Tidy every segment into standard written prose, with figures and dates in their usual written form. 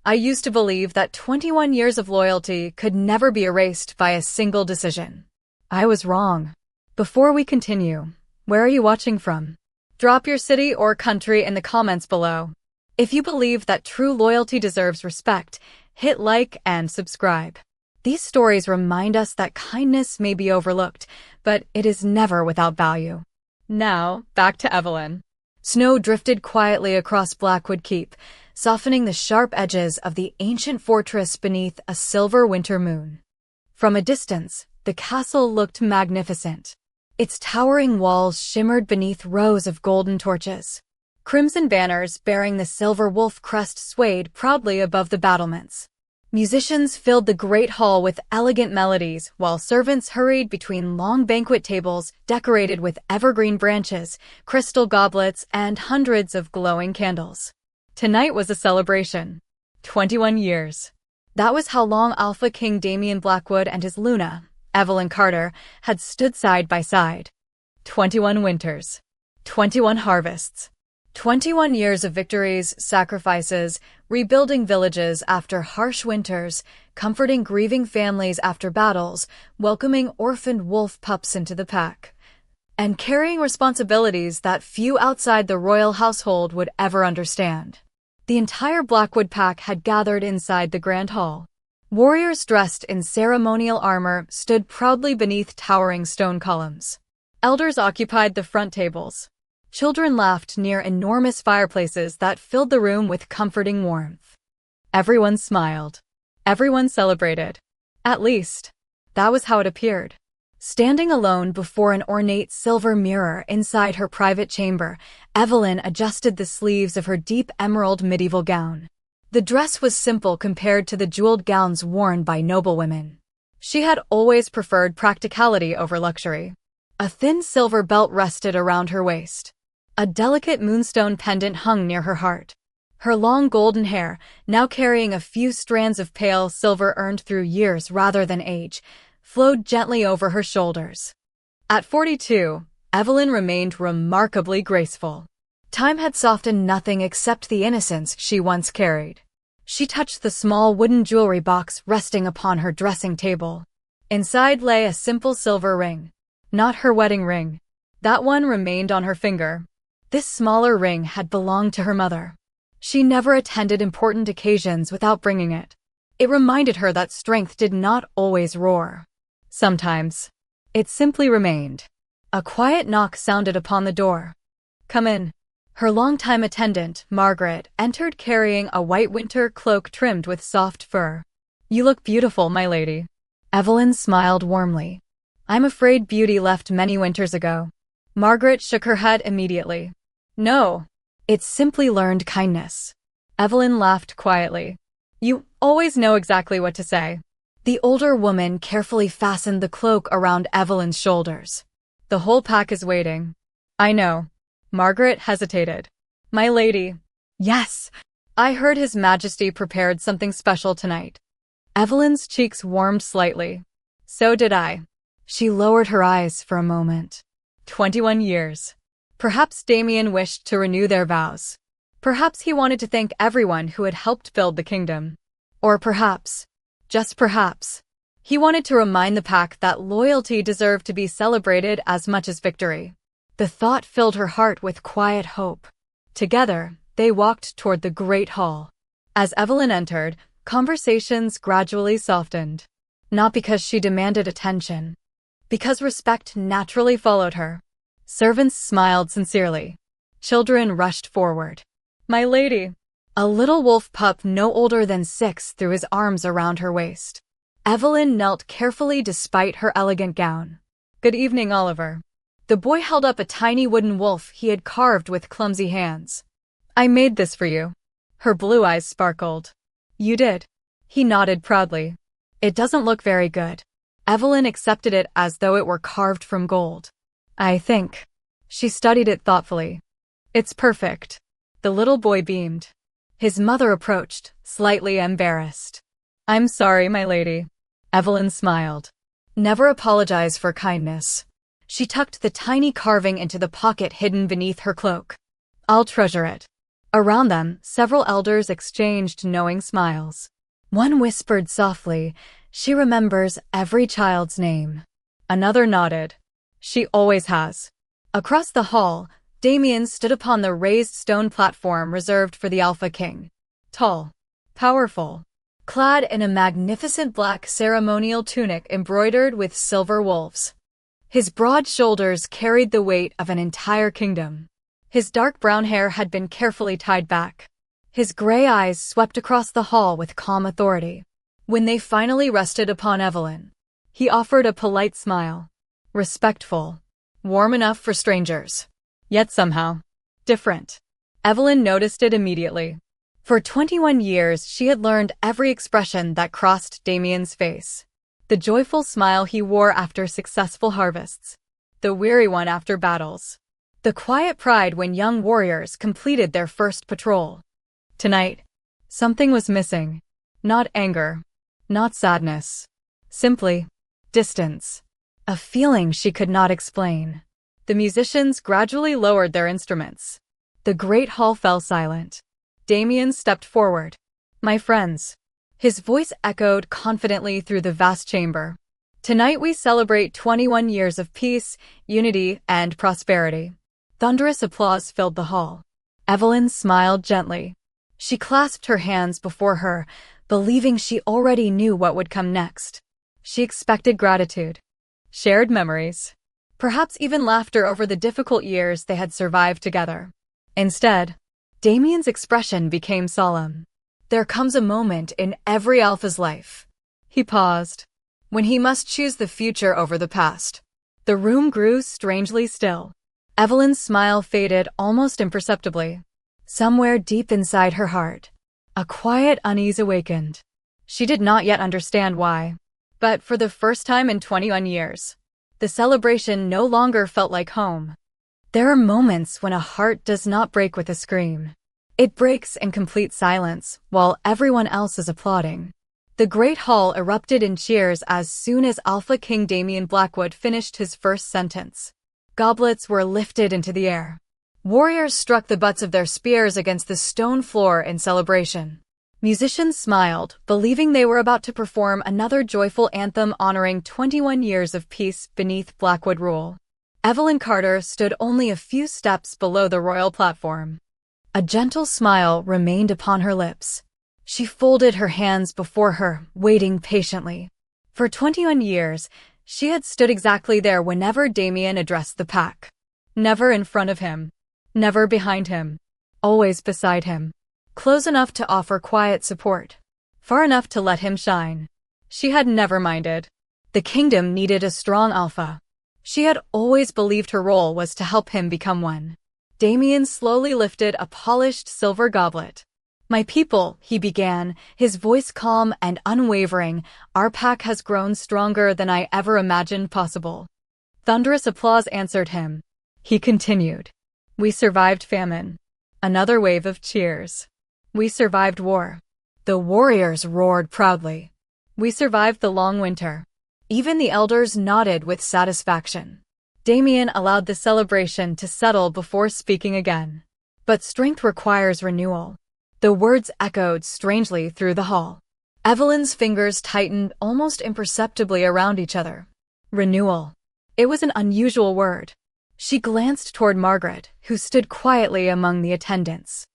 I used to believe that 21 years of loyalty could never be erased by a single decision. I was wrong. Before we continue, where are you watching from? Drop your city or country in the comments below. If you believe that true loyalty deserves respect, hit like and subscribe. These stories remind us that kindness may be overlooked, but it is never without value. Now, back to Evelyn. Snow drifted quietly across Blackwood Keep, softening the sharp edges of the ancient fortress beneath a silver winter moon. From a distance, the castle looked magnificent. Its towering walls shimmered beneath rows of golden torches. Crimson banners bearing the silver wolf crest swayed proudly above the battlements. Musicians filled the great hall with elegant melodies, while servants hurried between long banquet tables decorated with evergreen branches, crystal goblets, and hundreds of glowing candles. Tonight was a celebration. 21 years. That was how long Alpha King Damian Blackwood and his Luna, Evelyn Carter, had stood side by side. 21 winters. 21 harvests. 21 years of victories, sacrifices, rebuilding villages after harsh winters, comforting grieving families after battles, welcoming orphaned wolf pups into the pack, and carrying responsibilities that few outside the royal household would ever understand. The entire Blackwood pack had gathered inside the grand hall. Warriors dressed in ceremonial armor stood proudly beneath towering stone columns. Elders occupied the front tables. Children laughed near enormous fireplaces that filled the room with comforting warmth. Everyone smiled. Everyone celebrated. At least, that was how it appeared. Standing alone before an ornate silver mirror inside her private chamber, Evelyn adjusted the sleeves of her deep emerald medieval gown. The dress was simple compared to the jeweled gowns worn by noblewomen. She had always preferred practicality over luxury. A thin silver belt rested around her waist. A delicate moonstone pendant hung near her heart. Her long golden hair, now carrying a few strands of pale silver earned through years rather than age, flowed gently over her shoulders. At 42, Evelyn remained remarkably graceful. Time had softened nothing except the innocence she once carried. She touched the small wooden jewelry box resting upon her dressing table. Inside lay a simple silver ring. Not her wedding ring. That one remained on her finger. This smaller ring had belonged to her mother. She never attended important occasions without bringing it. It reminded her that strength did not always roar. Sometimes, it simply remained. A quiet knock sounded upon the door. "Come in." Her longtime attendant, Margaret, entered carrying a white winter cloak trimmed with soft fur. "You look beautiful, my lady." Evelyn smiled warmly. "I'm afraid beauty left many winters ago." Margaret shook her head immediately. "No, it's simply learned kindness." Evelyn laughed quietly. "You always know exactly what to say." The older woman carefully fastened the cloak around Evelyn's shoulders. "The whole pack is waiting." "I know." Margaret hesitated. "My lady." "Yes, I heard His Majesty prepared something special tonight." Evelyn's cheeks warmed slightly. "So did I." She lowered her eyes for a moment. 21 years. Perhaps Damien wished to renew their vows. Perhaps he wanted to thank everyone who had helped build the kingdom. Or perhaps, just perhaps, he wanted to remind the pack that loyalty deserved to be celebrated as much as victory. The thought filled her heart with quiet hope. Together, they walked toward the great hall. As Evelyn entered, conversations gradually softened. Not because she demanded attention, because respect naturally followed her. Servants smiled sincerely. Children rushed forward. "My lady." A little wolf pup no older than 6 threw his arms around her waist. Evelyn knelt carefully despite her elegant gown. "Good evening, Oliver." The boy held up a tiny wooden wolf he had carved with clumsy hands. "I made this for you." Her blue eyes sparkled. "You did?" He nodded proudly. "It doesn't look very good." Evelyn accepted it as though it were carved from gold. "I think." She studied it thoughtfully. "It's perfect." The little boy beamed. His mother approached, slightly embarrassed. "I'm sorry, my lady." Evelyn smiled. Never apologize for kindness. She tucked the tiny carving into the pocket hidden beneath her cloak. "I'll treasure it." Around them, several elders exchanged knowing smiles. One whispered softly, "She remembers every child's name." Another nodded, "She always has." Across the hall, Damien stood upon the raised stone platform reserved for the Alpha King. Tall, powerful, clad in a magnificent black ceremonial tunic embroidered with silver wolves. His broad shoulders carried the weight of an entire kingdom. His dark brown hair had been carefully tied back. His gray eyes swept across the hall with calm authority. When they finally rested upon Evelyn, he offered a polite smile. Respectful, warm enough for strangers, yet somehow different. Evelyn noticed it immediately. For 21 years, she had learned every expression that crossed Damien's face. The joyful smile he wore after successful harvests. The weary one after battles. The quiet pride when young warriors completed their first patrol. Tonight, something was missing. Not anger. Not sadness. Simply distance. A feeling she could not explain. The musicians gradually lowered their instruments. The great hall fell silent. Damien stepped forward. "My friends." His voice echoed confidently through the vast chamber. "Tonight we celebrate 21 years of peace, unity, and prosperity." Thunderous applause filled the hall. Evelyn smiled gently. She clasped her hands before her, believing she already knew what would come next. She expected gratitude, shared memories, perhaps even laughter over the difficult years they had survived together. Instead, Damien's expression became solemn. There comes a moment in every Alpha's life. He paused. When he must choose the future over the past. The room grew strangely still. Evelyn's smile faded almost imperceptibly. Somewhere deep inside her heart, a quiet unease awakened. She did not yet understand why. But for the first time in 21 years, the celebration no longer felt like home. There are moments when a heart does not break with a scream. It breaks in complete silence, while everyone else is applauding. The great hall erupted in cheers as soon as Alpha King Damien Blackwood finished his first sentence. Goblets were lifted into the air. Warriors struck the butts of their spears against the stone floor in celebration. Musicians smiled, believing they were about to perform another joyful anthem honoring 21 years of peace beneath Blackwood rule. Evelyn Carter stood only a few steps below the royal platform. A gentle smile remained upon her lips. She folded her hands before her, waiting patiently. For 21 years, she had stood exactly there whenever Damien addressed the pack. Never in front of him. Never behind him. Always beside him. Close enough to offer quiet support. Far enough to let him shine. She had never minded. The kingdom needed a strong alpha. She had always believed her role was to help him become one. Damien slowly lifted a polished silver goblet. "My people," he began, his voice calm and unwavering, "our pack has grown stronger than I ever imagined possible." Thunderous applause answered him. He continued. "We survived famine." Another wave of cheers. "We survived war." The warriors roared proudly. "We survived the long winter." Even the elders nodded with satisfaction. Damien allowed the celebration to settle before speaking again. But strength requires renewal. The words echoed strangely through the hall. Evelyn's fingers tightened almost imperceptibly around each other. Renewal. It was an unusual word. She glanced toward Margaret, who stood quietly among the attendants.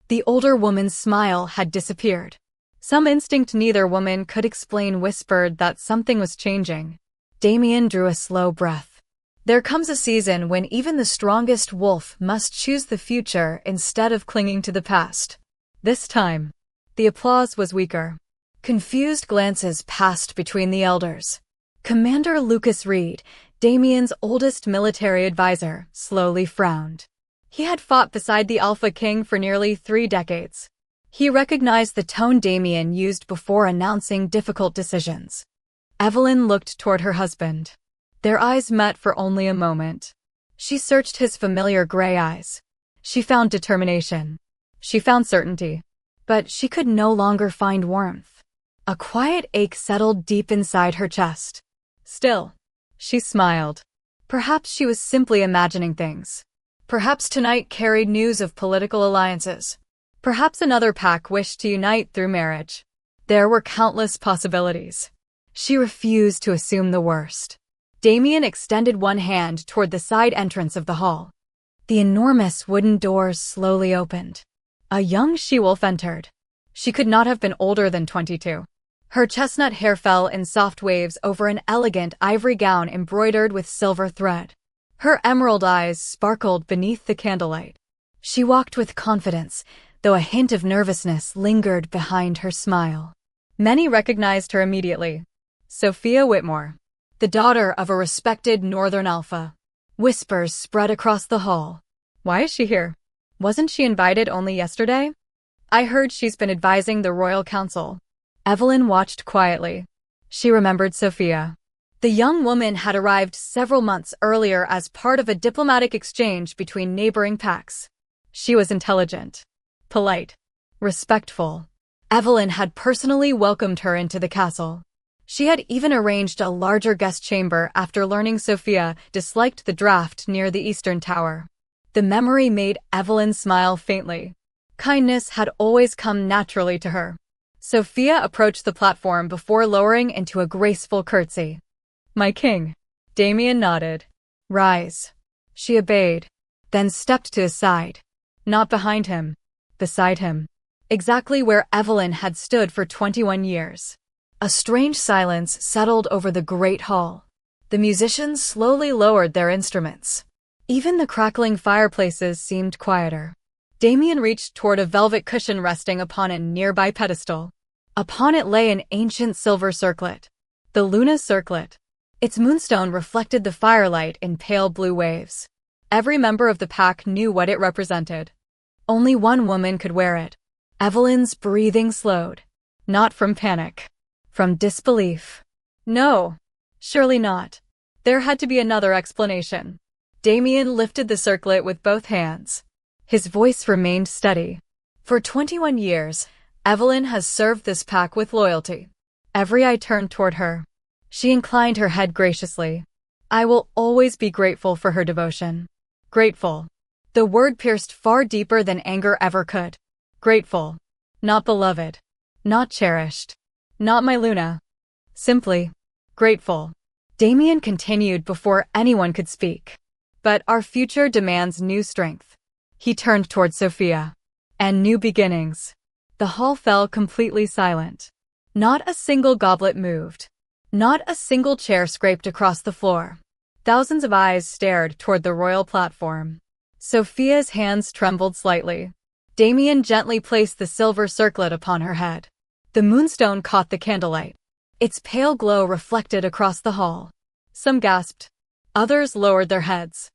The older woman's smile had disappeared. Some instinct neither woman could explain whispered that something was changing. Damien drew a slow breath. There comes a season when even the strongest wolf must choose the future instead of clinging to the past. This time, the applause was weaker. Confused glances passed between the elders. Commander Lucas Reed, Damien's oldest military advisor, slowly frowned. He had fought beside the Alpha King for nearly 3 decades. He recognized the tone Damien used before announcing difficult decisions. Evelyn looked toward her husband. Their eyes met for only a moment. She searched his familiar gray eyes. She found determination. She found certainty. But she could no longer find warmth. A quiet ache settled deep inside her chest. Still, she smiled. Perhaps she was simply imagining things. Perhaps tonight carried news of political alliances. Perhaps another pack wished to unite through marriage. There were countless possibilities. She refused to assume the worst. Damien extended one hand toward the side entrance of the hall. The enormous wooden doors slowly opened. A young she-wolf entered. She could not have been older than 22. Her chestnut hair fell in soft waves over an elegant ivory gown embroidered with silver thread. Her emerald eyes sparkled beneath the candlelight. She walked with confidence, though a hint of nervousness lingered behind her smile. Many recognized her immediately. Sophia Whitmore, the daughter of a respected Northern alpha. Whispers spread across the hall. Why is she here? Wasn't she invited only yesterday? I heard she's been advising the royal council. Evelyn watched quietly. She remembered Sophia. The young woman had arrived several months earlier as part of a diplomatic exchange between neighboring packs. She was intelligent, polite, respectful. Evelyn had personally welcomed her into the castle. She had even arranged a larger guest chamber after learning Sophia disliked the draft near the Eastern Tower. The memory made Evelyn smile faintly. Kindness had always come naturally to her. Sophia approached the platform before lowering into a graceful curtsy. My king. Damien nodded. Rise. She obeyed, then stepped to his side. Not behind him, beside him. Exactly where Evelyn had stood for 21 years. A strange silence settled over the great hall. The musicians slowly lowered their instruments. Even the crackling fireplaces seemed quieter. Damien reached toward a velvet cushion resting upon a nearby pedestal. Upon it lay an ancient silver circlet. The Luna circlet. Its moonstone reflected the firelight in pale blue waves. Every member of the pack knew what it represented. Only one woman could wear it. Evelyn's breathing slowed. Not from panic. From disbelief. No. Surely not. There had to be another explanation. Damien lifted the circlet with both hands. His voice remained steady. For 21 years, Evelyn has served this pack with loyalty. Every eye turned toward her. She inclined her head graciously. I will always be grateful for her devotion. Grateful. The word pierced far deeper than anger ever could. Grateful. Not beloved. Not cherished. Not my Luna. Simply grateful. Damien continued before anyone could speak. But our future demands new strength. He turned toward Sophia. And new beginnings. The hall fell completely silent. Not a single goblet moved. Not a single chair scraped across the floor. Thousands of eyes stared toward the royal platform. Sophia's hands trembled slightly. Damien gently placed the silver circlet upon her head. The moonstone caught the candlelight. Its pale glow reflected across the hall. Some gasped. Others lowered their heads.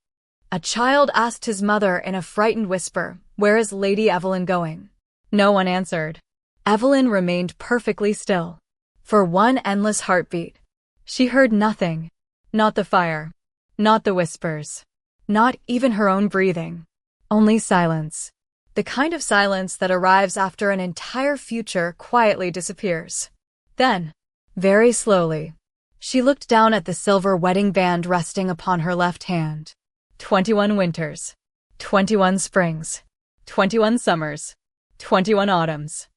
A child asked his mother in a frightened whisper, "Where is Lady Evelyn going?" No one answered. Evelyn remained perfectly still. For one endless heartbeat. She heard nothing. Not the fire. Not the whispers. Not even her own breathing. Only silence. The kind of silence that arrives after an entire future quietly disappears. Then, very slowly, she looked down at the silver wedding band resting upon her left hand. 21 winters. 21 springs. 21 summers. 21 autumns.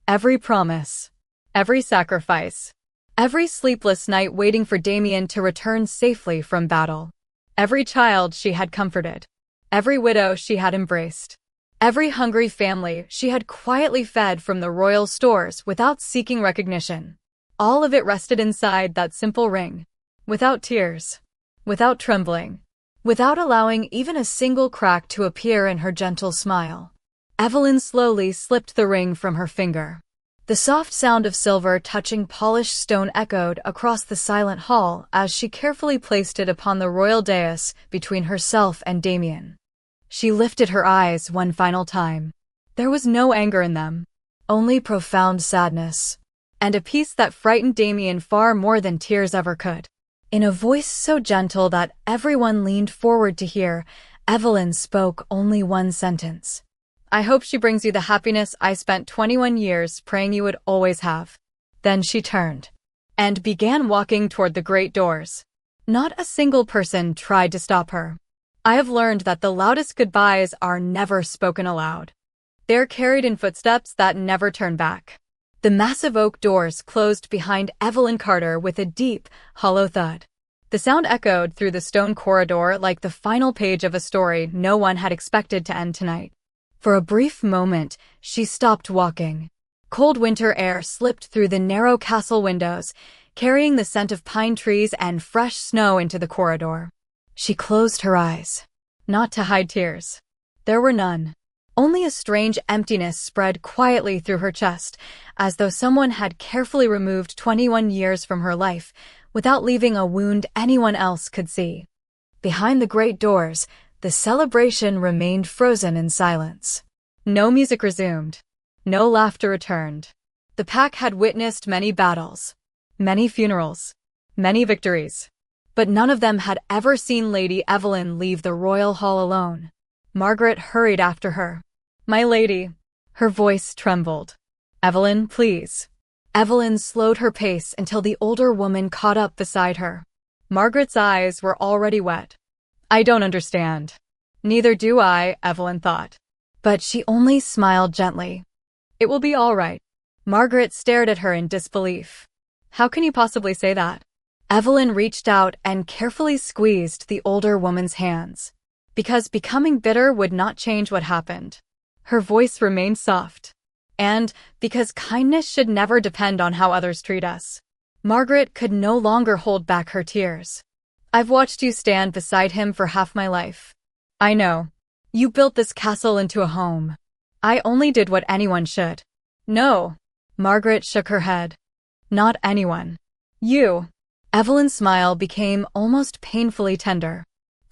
Every promise. Every sacrifice. Every sleepless night waiting for Damien to return safely from battle. Every child she had comforted. Every widow she had embraced. Every hungry family she had quietly fed from the royal stores without seeking recognition. All of it rested inside that simple ring. Without tears. Without trembling. Without allowing even a single crack to appear in her gentle smile. Evelyn slowly slipped the ring from her finger. The soft sound of silver touching polished stone echoed across the silent hall as she carefully placed it upon the royal dais between herself and Damien. She lifted her eyes one final time. There was no anger in them, only profound sadness, and a peace that frightened Damien far more than tears ever could. In a voice so gentle that everyone leaned forward to hear, Evelyn spoke only one sentence. I hope she brings you the happiness I spent 21 years praying you would always have. Then she turned and began walking toward the great doors. Not a single person tried to stop her. I have learned that the loudest goodbyes are never spoken aloud. They're carried in footsteps that never turn back. The massive oak doors closed behind Evelyn Carter with a deep, hollow thud. The sound echoed through the stone corridor like the final page of a story no one had expected to end tonight. For a brief moment, she stopped walking. Cold winter air slipped through the narrow castle windows, carrying the scent of pine trees and fresh snow into the corridor. She closed her eyes. Not to hide tears. There were none. Only a strange emptiness spread quietly through her chest, as though someone had carefully removed 21 years from her life, without leaving a wound anyone else could see. Behind the great doors, the celebration remained frozen in silence. No music resumed. No laughter returned. The pack had witnessed many battles, many funerals, many victories. But none of them had ever seen Lady Evelyn leave the royal hall alone. Margaret hurried after her. "My lady." Her voice trembled. "Evelyn, please." Evelyn slowed her pace until the older woman caught up beside her. Margaret's eyes were already wet. "I don't understand." "Neither do I," Evelyn thought. But she only smiled gently. "It will be all right." Margaret stared at her in disbelief. "How can you possibly say that?" Evelyn reached out and carefully squeezed the older woman's hands. "Because becoming bitter would not change what happened." Her voice remained soft. "And because kindness should never depend on how others treat us." Margaret could no longer hold back her tears. "I've watched you stand beside him for half my life. I know. You built this castle into a home. I only did what anyone should." "No." Margaret shook her head. "Not anyone. You." Evelyn's smile became almost painfully tender.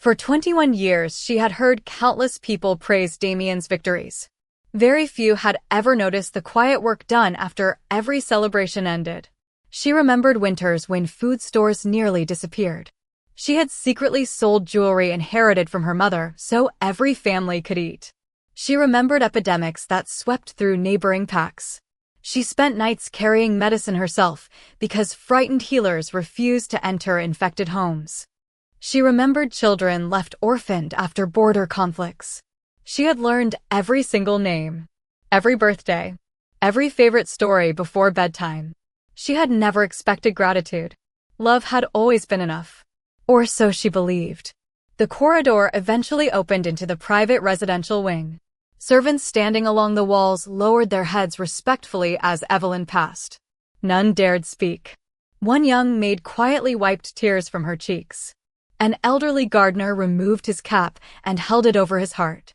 For 21 years, she had heard countless people praise Damien's victories. Very few had ever noticed the quiet work done after every celebration ended. She remembered winters when food stores nearly disappeared. She had secretly sold jewelry inherited from her mother so every family could eat. She remembered epidemics that swept through neighboring packs. She spent nights carrying medicine herself because frightened healers refused to enter infected homes. She remembered children left orphaned after border conflicts. She had learned every single name, every birthday, every favorite story before bedtime. She had never expected gratitude. Love had always been enough. Or so she believed. The corridor eventually opened into the private residential wing. Servants standing along the walls lowered their heads respectfully as Evelyn passed. None dared speak. One young maid quietly wiped tears from her cheeks. An elderly gardener removed his cap and held it over his heart.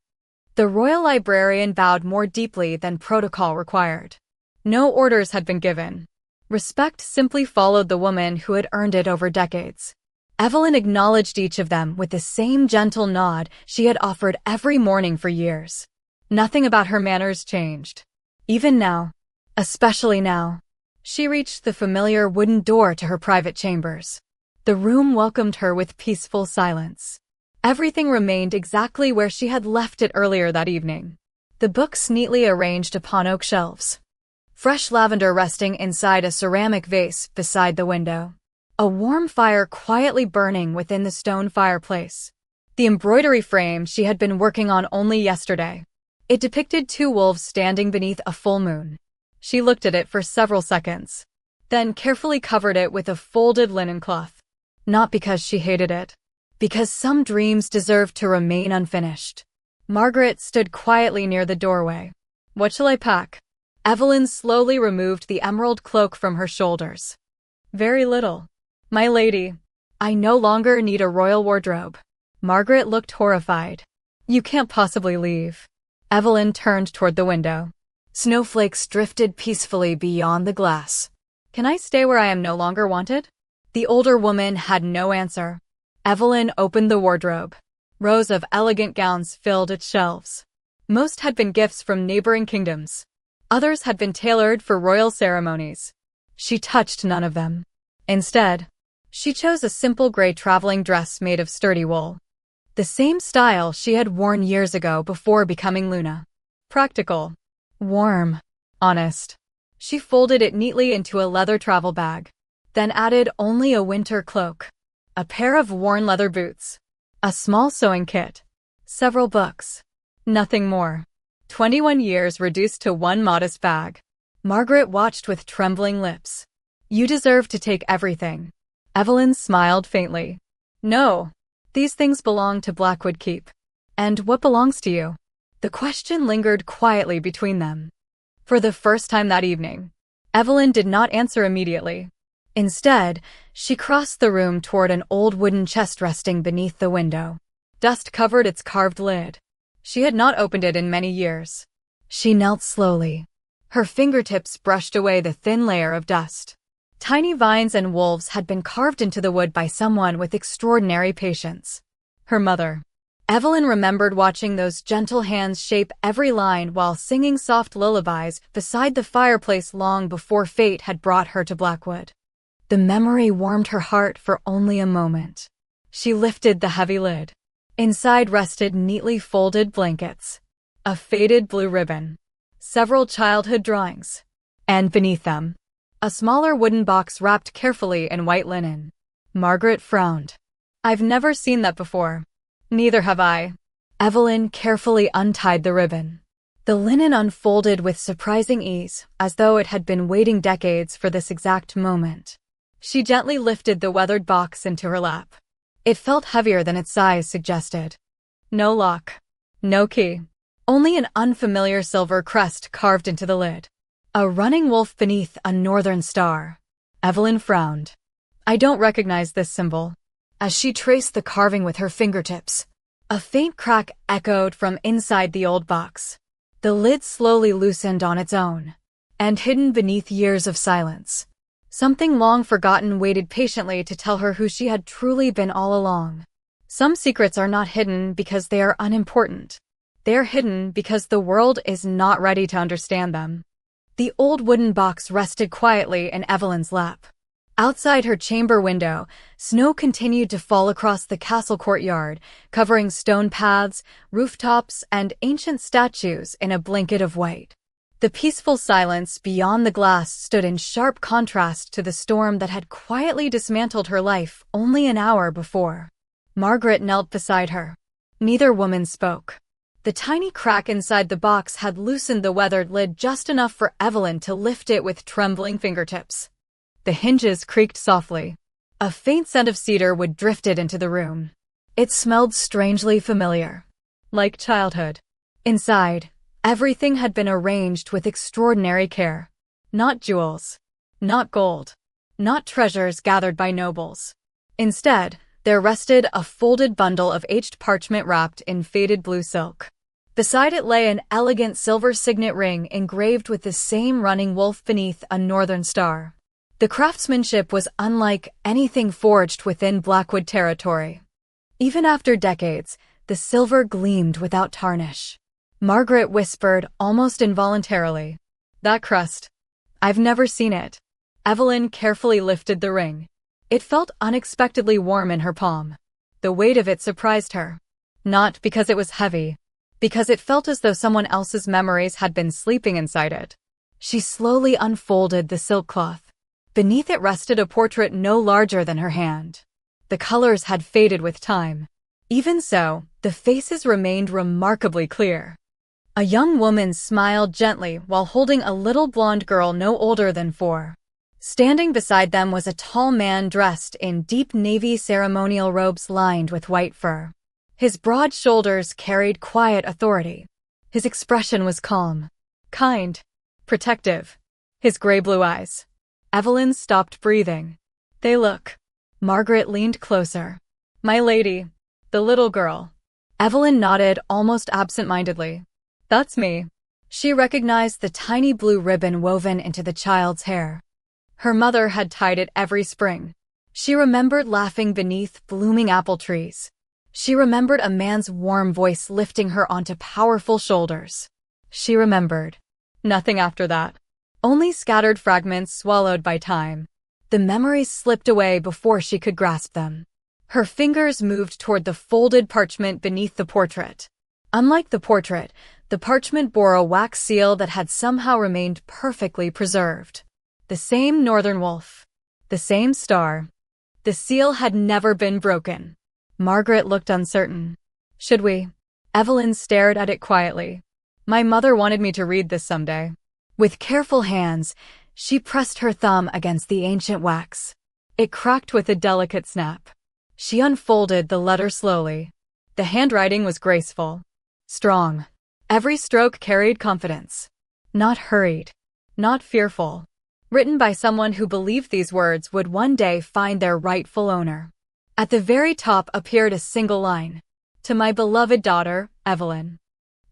The royal librarian bowed more deeply than protocol required. No orders had been given. Respect simply followed the woman who had earned it over decades. Evelyn acknowledged each of them with the same gentle nod she had offered every morning for years. Nothing about her manners changed. Even now, especially now, she reached the familiar wooden door to her private chambers. The room welcomed her with peaceful silence. Everything remained exactly where she had left it earlier that evening. The books neatly arranged upon oak shelves. Fresh lavender resting inside a ceramic vase beside the window. A warm fire quietly burning within the stone fireplace. The embroidery frame she had been working on only yesterday. It depicted two wolves standing beneath a full moon. She looked at it for several seconds, then carefully covered it with a folded linen cloth. Not because she hated it, because some dreams deserved to remain unfinished. Margaret stood quietly near the doorway. "What shall I pack?" Evelyn slowly removed the emerald cloak from her shoulders. "Very little. My lady, I no longer need a royal wardrobe." Margaret looked horrified. "You can't possibly leave." Evelyn turned toward the window. Snowflakes drifted peacefully beyond the glass. "Can I stay where I am no longer wanted?" The older woman had no answer. Evelyn opened the wardrobe. Rows of elegant gowns filled its shelves. Most had been gifts from neighboring kingdoms. Others had been tailored for royal ceremonies. She touched none of them. Instead, she chose a simple gray traveling dress made of sturdy wool. The same style she had worn years ago before becoming Luna. Practical. Warm. Honest. She folded it neatly into a leather travel bag, then added only a winter cloak, a pair of worn leather boots, a small sewing kit, several books. Nothing more. 21 years reduced to one modest bag. Margaret watched with trembling lips. You deserve to take everything. Evelyn smiled faintly. No. These things belong to Blackwood Keep. And what belongs to you? The question lingered quietly between them. For the first time that evening, Evelyn did not answer immediately. Instead, she crossed the room toward an old wooden chest resting beneath the window. Dust covered its carved lid. She had not opened it in many years. She knelt slowly. Her fingertips brushed away the thin layer of dust. Tiny vines and wolves had been carved into the wood by someone with extraordinary patience. Her mother. Evelyn remembered watching those gentle hands shape every line while singing soft lullabies beside the fireplace long before fate had brought her to Blackwood. The memory warmed her heart for only a moment. She lifted the heavy lid. Inside rested neatly folded blankets, a faded blue ribbon, several childhood drawings, and beneath them, a smaller wooden box wrapped carefully in white linen. Margaret frowned. I've never seen that before. Neither have I. Evelyn carefully untied the ribbon. The linen unfolded with surprising ease, as though it had been waiting decades for this exact moment. She gently lifted the weathered box into her lap. It felt heavier than its size suggested. No lock. No key. Only an unfamiliar silver crest carved into the lid. A running wolf beneath a northern star. Evelyn frowned. I don't recognize this symbol. As she traced the carving with her fingertips, a faint crack echoed from inside the old box. The lid slowly loosened on its own, and hidden beneath years of silence, something long forgotten waited patiently to tell her who she had truly been all along. Some secrets are not hidden because they are unimportant. They are hidden because the world is not ready to understand them. The old wooden box rested quietly in Evelyn's lap. Outside her chamber window, snow continued to fall across the castle courtyard, covering stone paths, rooftops, and ancient statues in a blanket of white. The peaceful silence beyond the glass stood in sharp contrast to the storm that had quietly dismantled her life only an hour before. Margaret knelt beside her. Neither woman spoke. The tiny crack inside the box had loosened the weathered lid just enough for Evelyn to lift it with trembling fingertips. The hinges creaked softly. A faint scent of cedar wood drifted into the room. It smelled strangely familiar, like childhood. Inside, everything had been arranged with extraordinary care. Not jewels, not gold, not treasures gathered by nobles. Instead, there rested a folded bundle of aged parchment wrapped in faded blue silk. Beside it lay an elegant silver signet ring engraved with the same running wolf beneath a northern star. The craftsmanship was unlike anything forged within Blackwood territory. Even after decades, the silver gleamed without tarnish. Margaret whispered almost involuntarily, "That crest. I've never seen it." Evelyn carefully lifted the ring. It felt unexpectedly warm in her palm. The weight of it surprised her. Not because it was heavy, because it felt as though someone else's memories had been sleeping inside it. She slowly unfolded the silk cloth. Beneath it rested a portrait no larger than her hand. The colors had faded with time. Even so, the faces remained remarkably clear. A young woman smiled gently while holding a little blonde girl no older than 4. Standing beside them was a tall man dressed in deep navy ceremonial robes lined with white fur. His broad shoulders carried quiet authority. His expression was calm, kind, protective. His gray-blue eyes. Evelyn stopped breathing. They look. Margaret leaned closer. My lady. The little girl. Evelyn nodded almost absent-mindedly. That's me. She recognized the tiny blue ribbon woven into the child's hair. Her mother had tied it every spring. She remembered laughing beneath blooming apple trees. She remembered a man's warm voice lifting her onto powerful shoulders. She remembered. Nothing after that. Only scattered fragments swallowed by time. The memories slipped away before she could grasp them. Her fingers moved toward the folded parchment beneath the portrait. Unlike the portrait, the parchment bore a wax seal that had somehow remained perfectly preserved. The same northern wolf. The same star. The seal had never been broken. Margaret looked uncertain. Should we? Evelyn stared at it quietly. My mother wanted me to read this someday. With careful hands, she pressed her thumb against the ancient wax. It cracked with a delicate snap. She unfolded the letter slowly. The handwriting was graceful, strong. Every stroke carried confidence. Not hurried, not fearful. Written by someone who believed these words would one day find their rightful owner. At the very top appeared a single line. To my beloved daughter, Evelyn.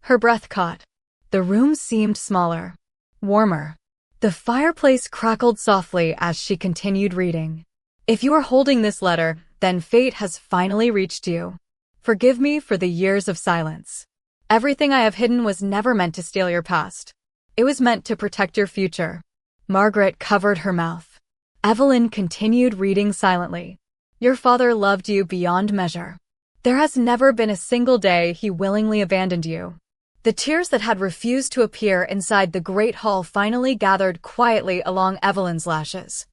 Her breath caught. The room seemed smaller, warmer. The fireplace crackled softly as she continued reading. If you are holding this letter, then fate has finally reached you. Forgive me for the years of silence. Everything I have hidden was never meant to steal your past. It was meant to protect your future. Margaret covered her mouth. Evelyn continued reading silently. Your father loved you beyond measure. There has never been a single day he willingly abandoned you. The tears that had refused to appear inside the great hall finally gathered quietly along Evelyn's lashes.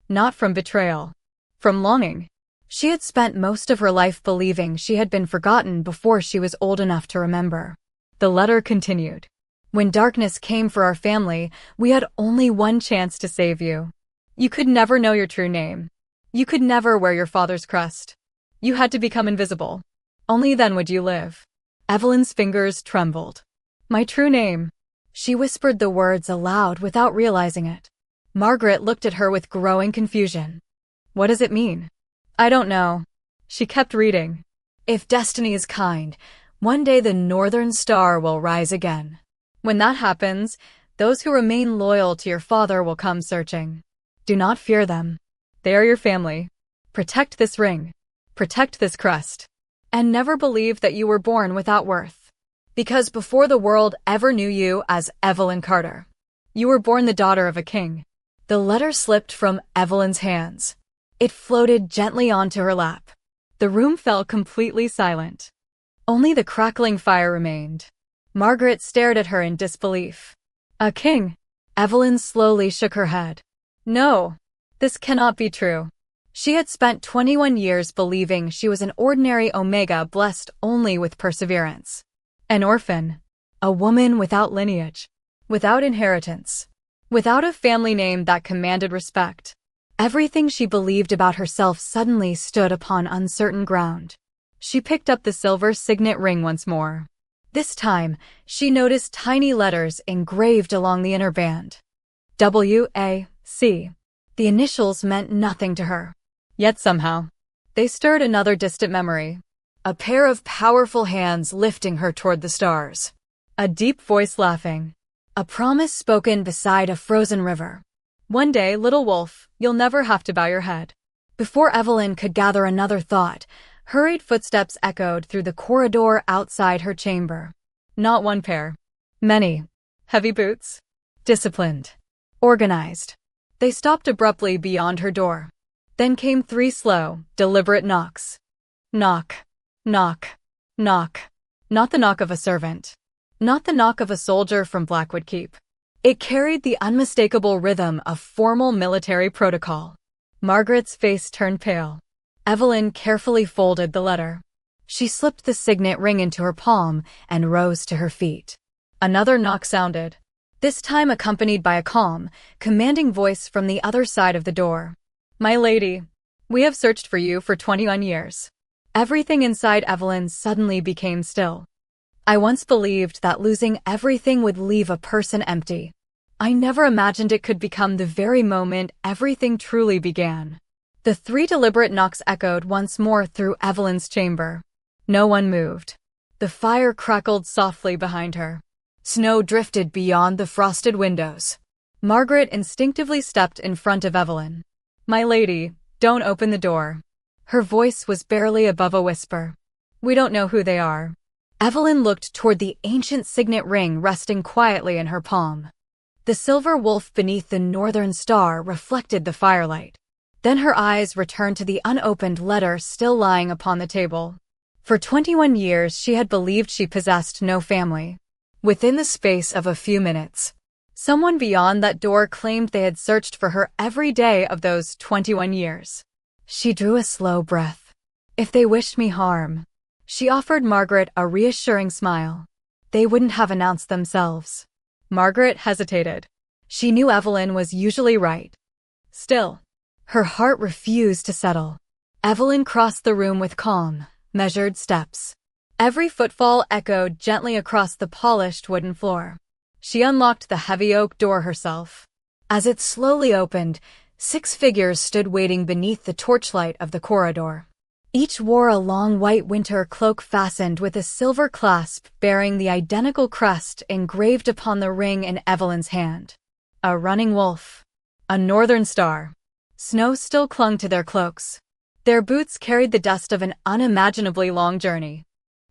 Not from betrayal. From longing. She had spent most of her life believing she had been forgotten before she was old enough to remember. The letter continued. When darkness came for our family, we had only one chance to save you. You could never know your true name. You could never wear your father's crest. You had to become invisible. Only then would you live. Evelyn's fingers trembled. My true name. She whispered the words aloud without realizing it. Margaret looked at her with growing confusion. What does it mean? I don't know. She kept reading. If destiny is kind, one day the northern star will rise again. When that happens, those who remain loyal to your father will come searching. Do not fear them. They are your family. Protect this ring. Protect this crest. And never believe that you were born without worth. Because before the world ever knew you as Evelyn Carter, you were born the daughter of a king. The letter slipped from Evelyn's hands. It floated gently onto her lap. The room fell completely silent. Only the crackling fire remained. Margaret stared at her in disbelief. A king? Evelyn slowly shook her head. No, this cannot be true. She had spent 21 years believing she was an ordinary Omega blessed only with perseverance. An orphan. A woman without lineage. Without inheritance. Without a family name that commanded respect. Everything she believed about herself suddenly stood upon uncertain ground. She picked up the silver signet ring once more. This time, she noticed tiny letters engraved along the inner band. W.A.C. The initials meant nothing to her. Yet somehow, they stirred another distant memory. A pair of powerful hands lifting her toward the stars. A deep voice laughing. A promise spoken beside a frozen river. One day, little wolf, you'll never have to bow your head. Before Evelyn could gather another thought, hurried footsteps echoed through the corridor outside her chamber. Not one pair. Many. Heavy boots. Disciplined. Organized. They stopped abruptly beyond her door. Then came 3 slow, deliberate knocks. Knock. Knock. Knock. Not the knock of a servant. Not the knock of a soldier from Blackwood Keep. It carried the unmistakable rhythm of formal military protocol. Margaret's face turned pale. Evelyn carefully folded the letter. She slipped the signet ring into her palm and rose to her feet. Another knock sounded, this time accompanied by a calm, commanding voice from the other side of the door. My lady, we have searched for you for 21 years. Everything inside Evelyn suddenly became still. I once believed that losing everything would leave a person empty. I never imagined it could become the very moment everything truly began. The 3 deliberate knocks echoed once more through Evelyn's chamber. No one moved. The fire crackled softly behind her. Snow drifted beyond the frosted windows. Margaret instinctively stepped in front of Evelyn. My lady, don't open the door. Her voice was barely above a whisper. We don't know who they are. Evelyn looked toward the ancient signet ring resting quietly in her palm. The silver wolf beneath the northern star reflected the firelight. Then her eyes returned to the unopened letter still lying upon the table. For 21 years she had believed she possessed no family. Within the space of a few minutes, someone beyond that door claimed they had searched for her every day of those 21 years. She drew a slow breath. If they wished me harm, she offered Margaret a reassuring smile. they wouldn't have announced themselves. Margaret hesitated. She knew Evelyn was usually right. Still, her heart refused to settle. Evelyn crossed the room with calm, measured steps. Every footfall echoed gently across the polished wooden floor. She unlocked the heavy oak door herself. As it slowly opened, 6 figures stood waiting beneath the torchlight of the corridor. Each wore a long white winter cloak fastened with a silver clasp bearing the identical crest engraved upon the ring in Evelyn's hand. A running wolf. A northern star. Snow still clung to their cloaks. Their boots carried the dust of an unimaginably long journey.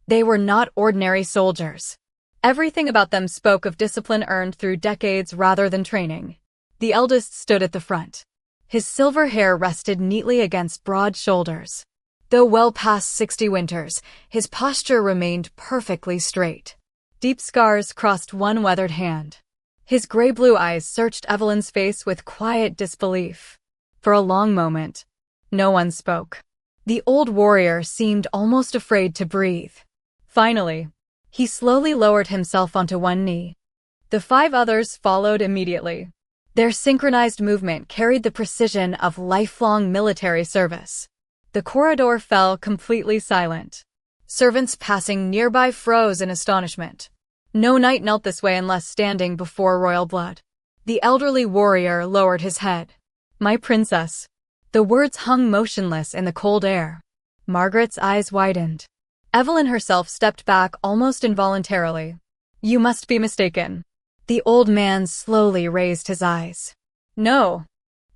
They were not ordinary soldiers. Everything about them spoke of discipline earned through decades rather than training. The eldest stood at the front. His silver hair rested neatly against broad shoulders. Though well past 60 winters, his posture remained perfectly straight. Deep scars crossed one weathered hand. His gray-blue eyes searched Evelyn's face with quiet disbelief. For a long moment, no one spoke. The old warrior seemed almost afraid to breathe. Finally, he slowly lowered himself onto one knee. The 5 others followed immediately. Their synchronized movement carried the precision of lifelong military service. The corridor fell completely silent. Servants passing nearby froze in astonishment. No knight knelt this way unless standing before royal blood. The elderly warrior lowered his head. "My princess." The words hung motionless in the cold air. Margaret's eyes widened. Evelyn herself stepped back almost involuntarily. "You must be mistaken." The old man slowly raised his eyes. "No.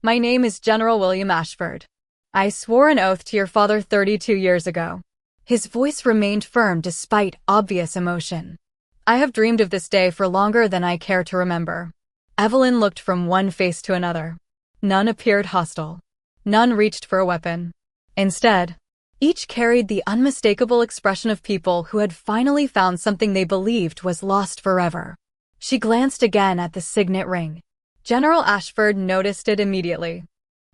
My name is General William Ashford. I swore an oath to your father 32 years ago." His voice remained firm despite obvious emotion. "I have dreamed of this day for longer than I care to remember." Evelyn looked from one face to another. None appeared hostile. None reached for a weapon. Instead, each carried the unmistakable expression of people who had finally found something they believed was lost forever. She glanced again at the signet ring. General Ashford noticed it immediately.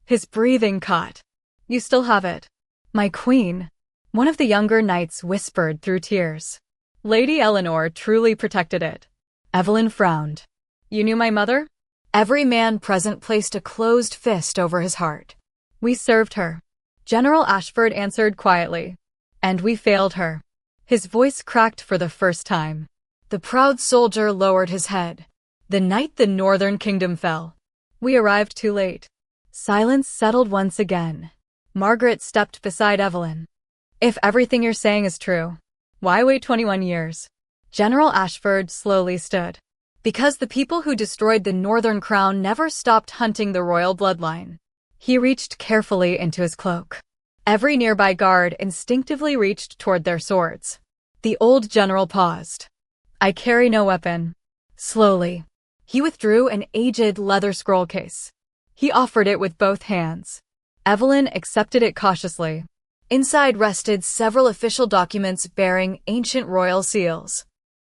His breathing caught. "You still have it." "My queen," one of the younger knights whispered through tears. "Lady Eleanor truly protected it." Evelyn frowned. "You knew my mother?" Every man present placed a closed fist over his heart. "We served her," General Ashford answered quietly. "And we failed her." His voice cracked for the first time. The proud soldier lowered his head. "The night the Northern Kingdom fell. We arrived too late." Silence settled once again. Margaret stepped beside Evelyn. "If everything you're saying is true, why wait 21 years? General Ashford slowly stood. "Because the people who destroyed the Northern Crown never stopped hunting the royal bloodline." He reached carefully into his cloak. Every nearby guard instinctively reached toward their swords. The old general paused. "I carry no weapon." Slowly, he withdrew an aged leather scroll case. He offered it with both hands. Evelyn accepted it cautiously. Inside rested several official documents bearing ancient royal seals.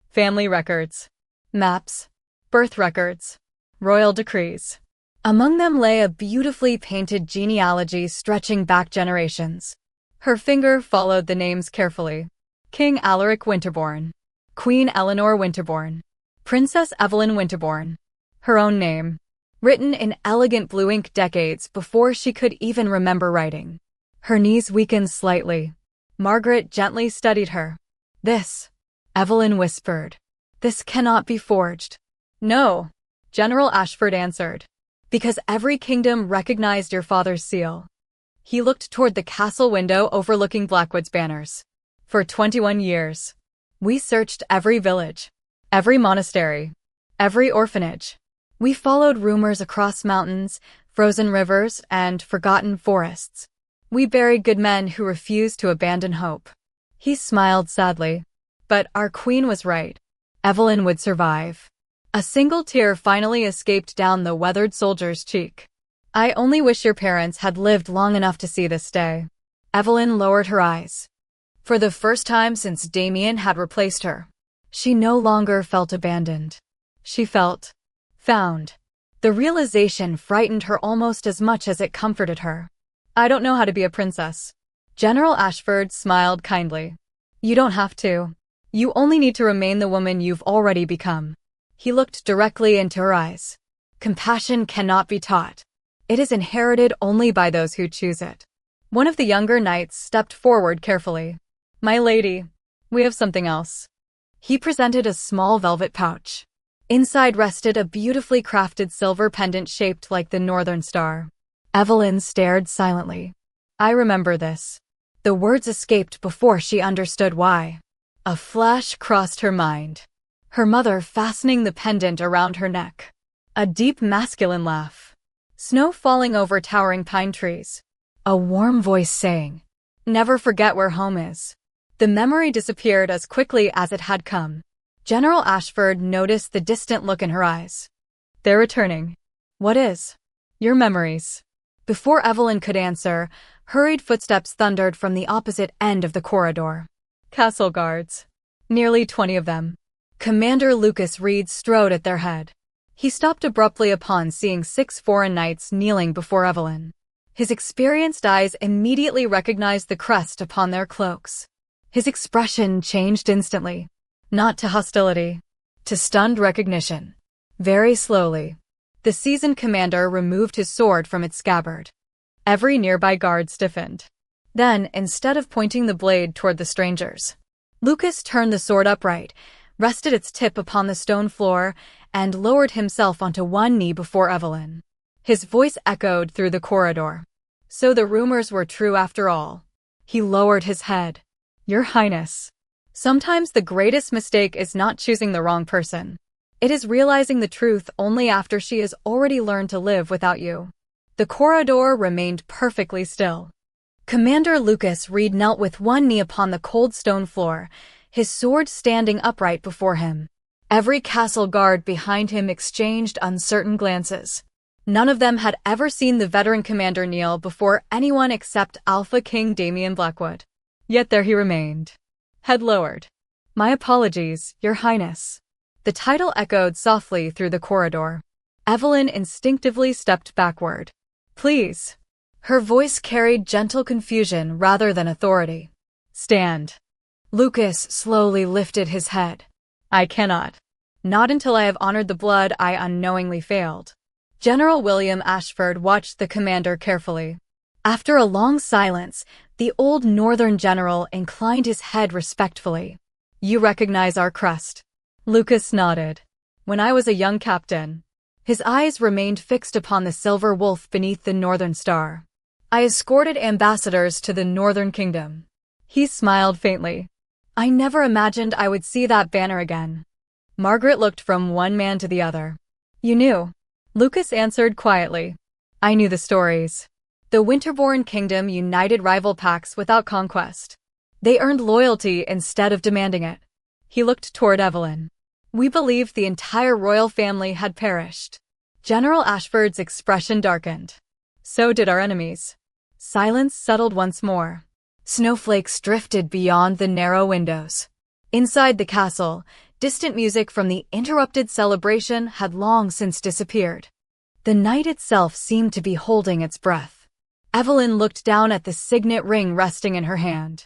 Family records, maps, birth records, royal decrees. Among them lay a beautifully painted genealogy stretching back generations. Her finger followed the names carefully. King Alaric Winterbourne. Queen Eleanor Winterbourne. Princess Evelyn Winterbourne. Her own name, written in elegant blue ink decades before she could even remember writing. Her knees weakened slightly. Margaret gently steadied her. "This," Evelyn whispered. "This cannot be forged." "No," General Ashford answered. "Because every kingdom recognized your father's seal." He looked toward the castle window overlooking Blackwood's banners. "For 21 years, we searched every village, every monastery, every orphanage. We followed rumors across mountains, frozen rivers, and forgotten forests. We buried good men who refused to abandon hope." He smiled sadly. "But our queen was right. Evelyn would survive." A single tear finally escaped down the weathered soldier's cheek. "I only wish your parents had lived long enough to see this day." Evelyn lowered her eyes. For the first time since Damien had replaced her, she no longer felt abandoned. She felt found. The realization frightened her almost as much as it comforted her. "I don't know how to be a princess." General Ashford smiled kindly. "You don't have to. You only need to remain the woman you've already become. He looked directly into her eyes. Compassion cannot be taught. It is inherited only by those who choose it. One of the younger knights stepped forward carefully. My lady, we have something else. He presented a small velvet pouch. Inside rested a beautifully crafted silver pendant shaped like the northern star. Evelyn stared silently. I remember this. The words escaped before she understood why. A flash crossed her mind. Her mother fastening the pendant around her neck. A deep masculine laugh. Snow falling over towering pine trees. A warm voice saying, never forget where home is. The memory disappeared as quickly as it had come. General Ashford noticed the distant look in her eyes. They're returning. What is? Your memories. Before Evelyn could answer, hurried footsteps thundered from the opposite end of the corridor. Castle guards. Nearly 20 of them. Commander Lucas Reed strode at their head. He stopped abruptly upon seeing 6 foreign knights kneeling before Evelyn. His experienced eyes immediately recognized the crest upon their cloaks. His expression changed instantly. Not to hostility, to stunned recognition. Very slowly, the seasoned commander removed his sword from its scabbard. Every nearby guard stiffened. Then, instead of pointing the blade toward the strangers, Lucas turned the sword upright, rested its tip upon the stone floor, and lowered himself onto one knee before Evelyn. His voice echoed through the corridor. So the rumors were true after all. He lowered his head. Your Highness. Sometimes the greatest mistake is not choosing the wrong person. It is realizing the truth only after she has already learned to live without you. The corridor remained perfectly still. Commander Lucas Reed knelt with one knee upon the cold stone floor, his sword standing upright before him. Every castle guard behind him exchanged uncertain glances. None of them had ever seen the veteran commander kneel before anyone except Alpha King Damian Blackwood. Yet there he remained. Head lowered. My apologies, Your Highness. The title echoed softly through the corridor. Evelyn instinctively stepped backward. Please. Her voice carried gentle confusion rather than authority. Stand. Lucas slowly lifted his head. I cannot. Not until I have honored the blood I unknowingly failed. General William Ashford watched the commander carefully. After a long silence, the old northern general inclined his head respectfully. You recognize our crest? Lucas nodded. When I was a young captain. His eyes remained fixed upon the silver wolf beneath the northern star. I escorted ambassadors to the northern kingdom. He smiled faintly. I never imagined I would see that banner again. Margaret looked from one man to the other. You knew. Lucas answered quietly. I knew the stories. The Winterborn Kingdom united rival pacts without conquest. They earned loyalty instead of demanding it. He looked toward Evelyn. We believed the entire royal family had perished. General Ashford's expression darkened. So did our enemies. Silence settled once more. Snowflakes drifted beyond the narrow windows. Inside the castle, distant music from the interrupted celebration had long since disappeared. The night itself seemed to be holding its breath. Evelyn looked down at the signet ring resting in her hand.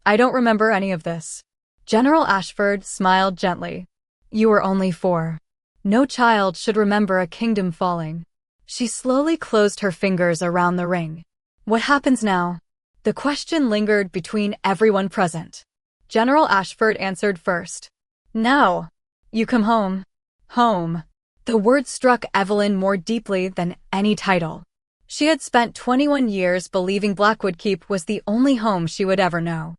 I don't remember any of this. General Ashford smiled gently. You were only 4. No child should remember a kingdom falling. She slowly closed her fingers around the ring. What happens now? The question lingered between everyone present. General Ashford answered first. Now, you come home. Home. The word struck Evelyn more deeply than any title. She had spent 21 years believing Blackwood Keep was the only home she would ever know.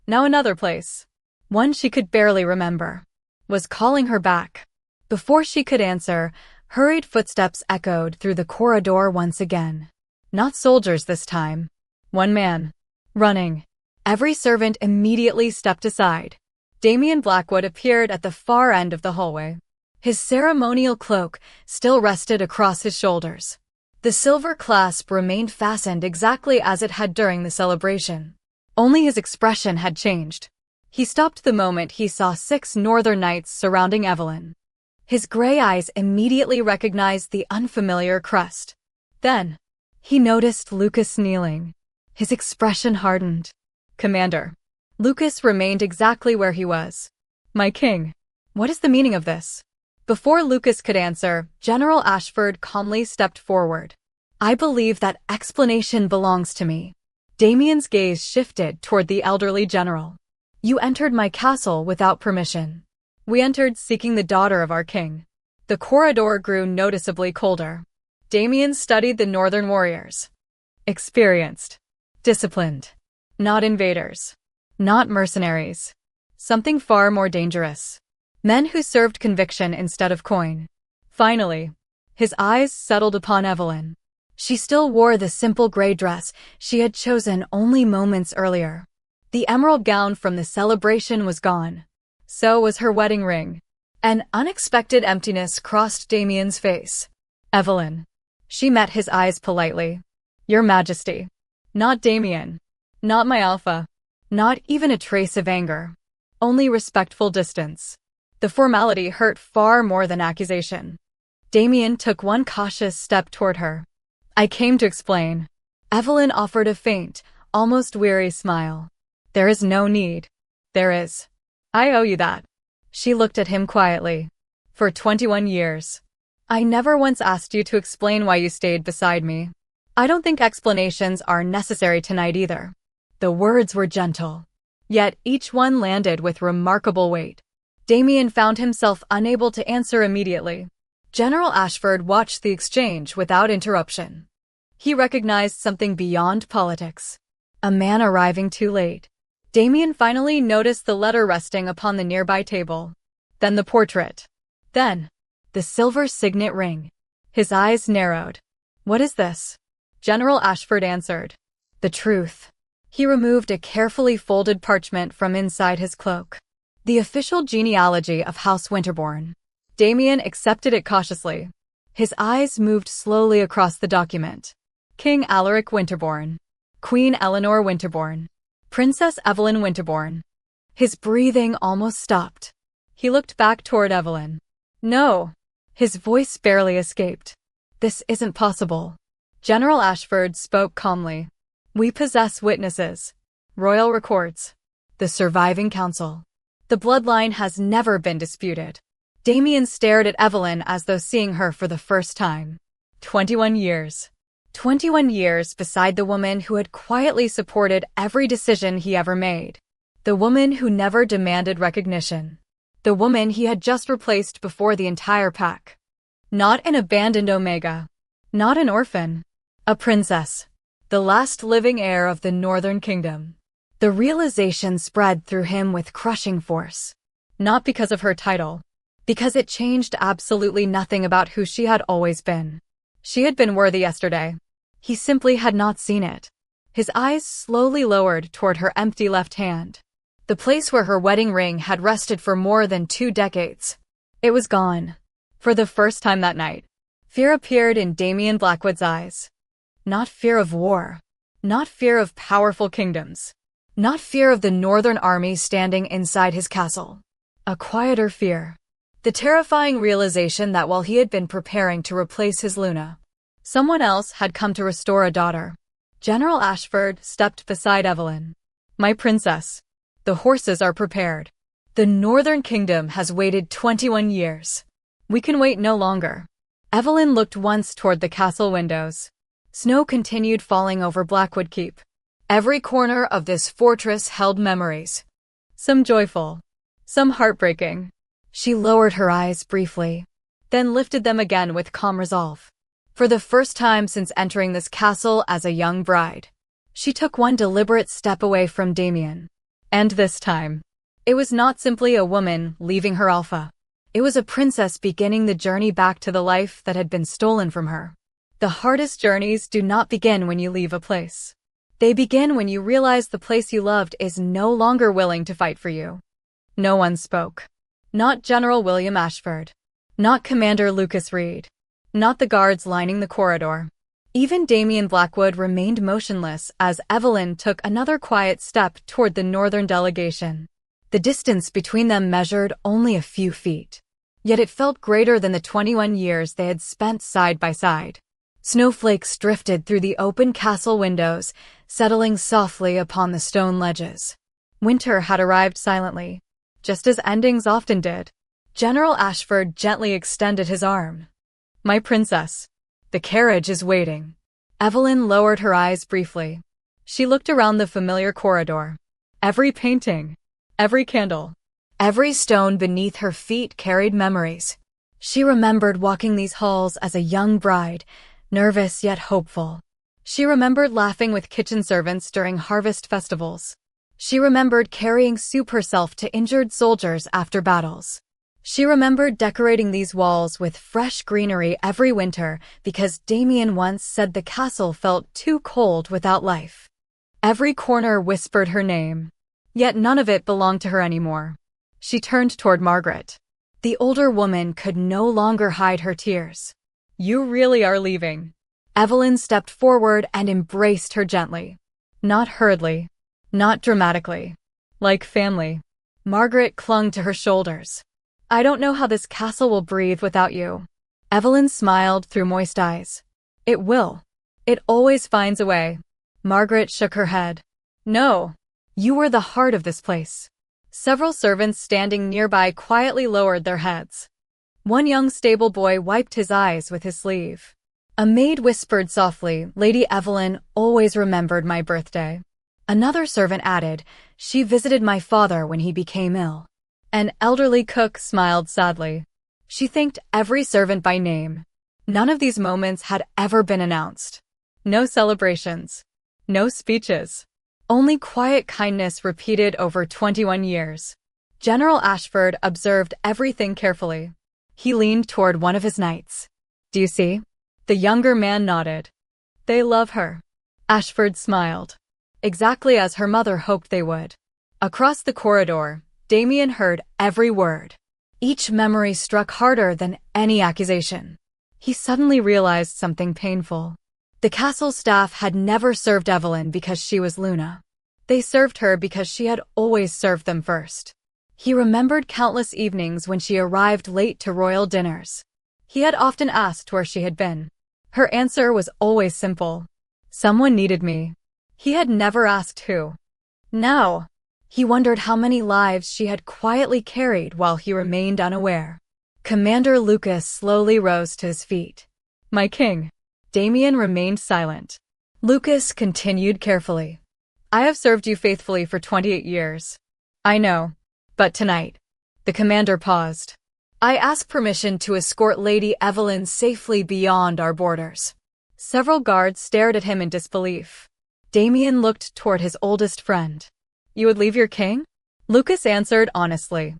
Now another place, one she could barely remember, was calling her back. Before she could answer, hurried footsteps echoed through the corridor once again. Not soldiers this time. One man. Running. Every servant immediately stepped aside. Damian Blackwood appeared at the far end of the hallway. His ceremonial cloak still rested across his shoulders. The silver clasp remained fastened exactly as it had during the celebration. Only his expression had changed. He stopped the moment he saw 6 northern knights surrounding Evelyn. His gray eyes immediately recognized the unfamiliar crest. Then, he noticed Lucas kneeling. His expression hardened. Commander. Lucas remained exactly where he was. My king. What is the meaning of this? Before Lucas could answer, General Ashford calmly stepped forward. I believe that explanation belongs to me. Damien's gaze shifted toward the elderly general. You entered my castle without permission. We entered seeking the daughter of our king. The corridor grew noticeably colder. Damien studied the northern warriors. Experienced. Disciplined. Not invaders. Not mercenaries. Something far more dangerous. Men who served conviction instead of coin. Finally, his eyes settled upon Evelyn. She still wore the simple gray dress she had chosen only moments earlier. The emerald gown from the celebration was gone. So was her wedding ring. An unexpected emptiness crossed Damien's face. Evelyn. She met his eyes politely. Your Majesty. Not Damien. Not my alpha. Not even a trace of anger. Only respectful distance. The formality hurt far more than accusation. Damien took one cautious step toward her. I came to explain. Evelyn offered a faint, almost weary smile. There is no need. There is. I owe you that. She looked at him quietly. For 21 years. I never once asked you to explain why you stayed beside me. I don't think explanations are necessary tonight either. The words were gentle. Yet each one landed with remarkable weight. Damien found himself unable to answer immediately. General Ashford watched the exchange without interruption. He recognized something beyond politics. A man arriving too late. Damien finally noticed the letter resting upon the nearby table. Then the portrait. Then, the silver signet ring. His eyes narrowed. What is this? General Ashford answered. The truth. He removed a carefully folded parchment from inside his cloak. The official genealogy of House Winterbourne. Damien accepted it cautiously. His eyes moved slowly across the document. King Alaric Winterbourne. Queen Eleanor Winterbourne. Princess Evelyn Winterbourne. His breathing almost stopped. He looked back toward Evelyn. No. His voice barely escaped. This isn't possible. General Ashford spoke calmly. We possess witnesses. Royal records. The surviving council. The bloodline has never been disputed. Damien stared at Evelyn as though seeing her for the first time. 21 years. 21 years beside the woman who had quietly supported every decision he ever made. The woman who never demanded recognition. The woman he had just replaced before the entire pack. Not an abandoned Omega. Not an orphan. A princess. The last living heir of the Northern Kingdom. The realization spread through him with crushing force. Not because of her title. Because it changed absolutely nothing about who she had always been. She had been worthy yesterday. He simply had not seen it. His eyes slowly lowered toward her empty left hand. The place where her wedding ring had rested for more than 2 decades. It was gone. For the first time that night, fear appeared in Damien Blackwood's eyes. Not fear of war. Not fear of powerful kingdoms. Not fear of the Northern army standing inside his castle. A quieter fear. The terrifying realization that while he had been preparing to replace his Luna, someone else had come to restore a daughter. General Ashford stepped beside Evelyn. My princess. The horses are prepared. The Northern Kingdom has waited 21 years. We can wait no longer. Evelyn looked once toward the castle windows. Snow continued falling over Blackwood Keep. Every corner of this fortress held memories. Some joyful. Some heartbreaking. She lowered her eyes briefly, then lifted them again with calm resolve. For the first time since entering this castle as a young bride, she took one deliberate step away from Damien. And this time, it was not simply a woman leaving her alpha. It was a princess beginning the journey back to the life that had been stolen from her. The hardest journeys do not begin when you leave a place. They begin when you realize the place you loved is no longer willing to fight for you. No one spoke. Not General William Ashford. Not Commander Lucas Reed. Not the guards lining the corridor. Even Damien Blackwood remained motionless as Evelyn took another quiet step toward the northern delegation. The distance between them measured only a few feet. Yet it felt greater than the 21 years they had spent side by side. Snowflakes drifted through the open castle windows, settling softly upon the stone ledges. Winter had arrived silently. just as endings often did. General Ashford gently extended his arm. My princess. The carriage is waiting. Evelyn lowered her eyes briefly. She looked around the familiar corridor. Every painting, every candle, every stone beneath her feet carried memories. She remembered walking these halls as a young bride, nervous yet hopeful. She remembered laughing with kitchen servants during harvest festivals. She remembered carrying soup herself to injured soldiers after battles. She remembered decorating these walls with fresh greenery every winter because Damien once said the castle felt too cold without life. Every corner whispered her name, yet none of it belonged to her anymore. She turned toward Margaret. The older woman could no longer hide her tears. You really are leaving. Evelyn stepped forward and embraced her gently. Not hurriedly, not dramatically. Like family. Margaret clung to her shoulders. I don't know how this castle will breathe without you. Evelyn smiled through moist eyes. It will. It always finds a way. Margaret shook her head. No. You were the heart of this place. Several servants standing nearby quietly lowered their heads. One young stable boy wiped his eyes with his sleeve. A maid whispered softly, Lady Evelyn always remembered my birthday. Another servant added, she visited my father when he became ill. An elderly cook smiled sadly. She thanked every servant by name. None of these moments had ever been announced. No celebrations. No speeches. Only quiet kindness repeated over 21 years. General Ashford observed everything carefully. He leaned toward one of his knights. Do you see? The younger man nodded. They love her. Ashford smiled. Exactly as her mother hoped they would. Across the corridor, Damien heard every word. Each memory struck harder than any accusation. He suddenly realized something painful. The castle staff had never served Evelyn because she was Luna. They served her because she had always served them first. He remembered countless evenings when she arrived late to royal dinners. He had often asked where she had been. Her answer was always simple. Someone needed me. He had never asked who. Now, he wondered how many lives she had quietly carried while he remained unaware. Commander Lucas slowly rose to his feet. My king. Damien remained silent. Lucas continued carefully. I have served you faithfully for 28 years. I know. But tonight. The commander paused. I ask permission to escort Lady Evelyn safely beyond our borders. Several guards stared at him in disbelief. Damien looked toward his oldest friend. You would leave your king? Lucas answered honestly.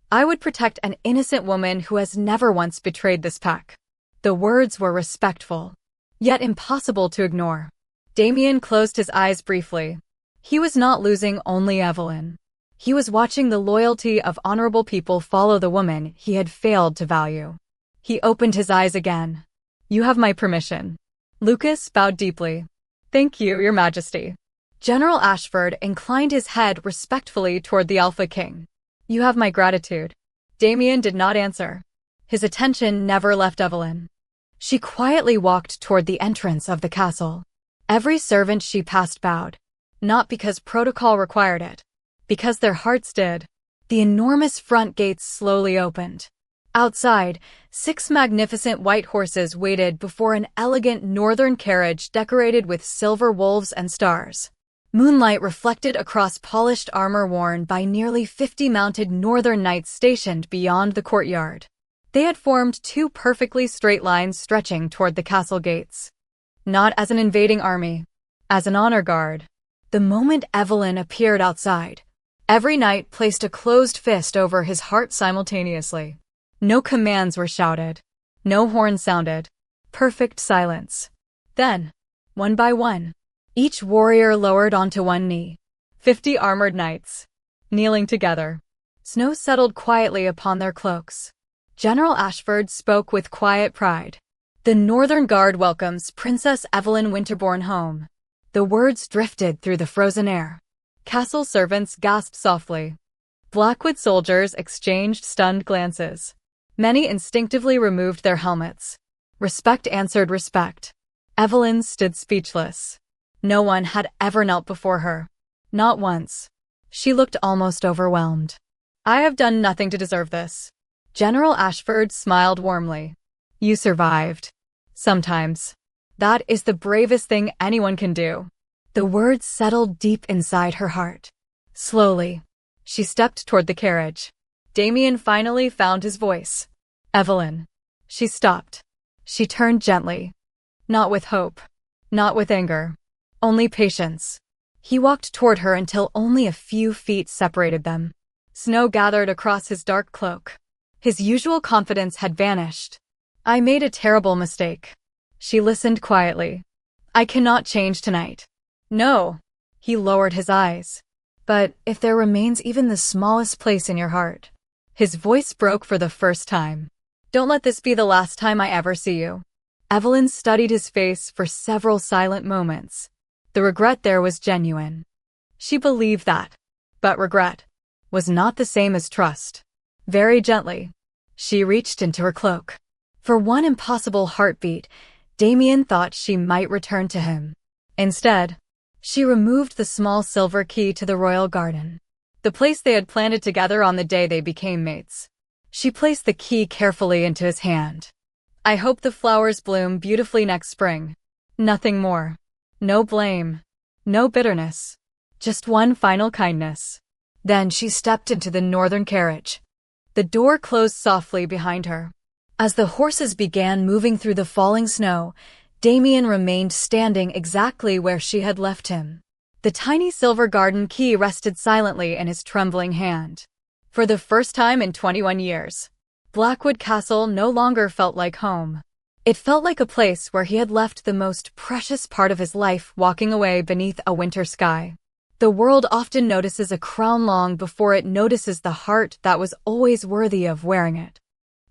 I would protect an innocent woman who has never once betrayed this pact. The words were respectful, yet impossible to ignore. Damien closed his eyes briefly. He was not losing only Evelyn. He was watching the loyalty of honorable people follow the woman he had failed to value. He opened his eyes again. You have my permission. Lucas bowed deeply. Thank you, Your Majesty. General Ashford inclined his head respectfully toward the Alpha King. You have my gratitude. Damien did not answer. His attention never left Evelyn. She quietly walked toward the entrance of the castle. Every servant she passed bowed. Not because protocol required it. Because their hearts did. The enormous front gates slowly opened. Outside, 6 magnificent white horses waited before an elegant northern carriage decorated with silver wolves and stars. Moonlight reflected across polished armor worn by nearly 50 mounted northern knights stationed beyond the courtyard. They had formed 2 perfectly straight lines stretching toward the castle gates. Not as an invading army, as an honor guard. The moment Evelyn appeared outside, every knight placed a closed fist over his heart simultaneously. No commands were shouted. No horn sounded. Perfect silence. Then, one by one, each warrior lowered onto one knee. 50 armored knights, kneeling together. Snow settled quietly upon their cloaks. General Ashford spoke with quiet pride. The Northern Guard welcomes Princess Evelyn Winterbourne home. The words drifted through the frozen air. Castle servants gasped softly. Blackwood soldiers exchanged stunned glances. Many instinctively removed their helmets. Respect answered respect. Evelyn stood speechless. No one had ever knelt before her. Not once. She looked almost overwhelmed. I have done nothing to deserve this. General Ashford smiled warmly. You survived. Sometimes. That is the bravest thing anyone can do. The words settled deep inside her heart. Slowly, she stepped toward the carriage. Damien finally found his voice. Evelyn. She stopped. She turned gently. Not with hope. Not with anger. Only patience. He walked toward her until only a few feet separated them. Snow gathered across his dark cloak. His usual confidence had vanished. I made a terrible mistake. She listened quietly. I cannot change tonight. No. He lowered his eyes. But if there remains even the smallest place in your heart. His voice broke for the first time. Don't let this be the last time I ever see you. Evelyn studied his face for several silent moments. The regret there was genuine. She believed that. But regret was not the same as trust. Very gently, she reached into her cloak. For one impossible heartbeat, Damien thought she might return to him. Instead, she removed the small silver key to the royal garden, the place they had planted together on the day they became mates. She placed the key carefully into his hand. I hope the flowers bloom beautifully next spring. Nothing more. No blame. No bitterness. Just one final kindness. Then she stepped into the northern carriage. The door closed softly behind her. As the horses began moving through the falling snow, Damien remained standing exactly where she had left him. The tiny silver garden key rested silently in his trembling hand. For the first time in 21 years, Blackwood Castle no longer felt like home. It felt like a place where he had left the most precious part of his life walking away beneath a winter sky. The world often notices a crown long before it notices the heart that was always worthy of wearing it.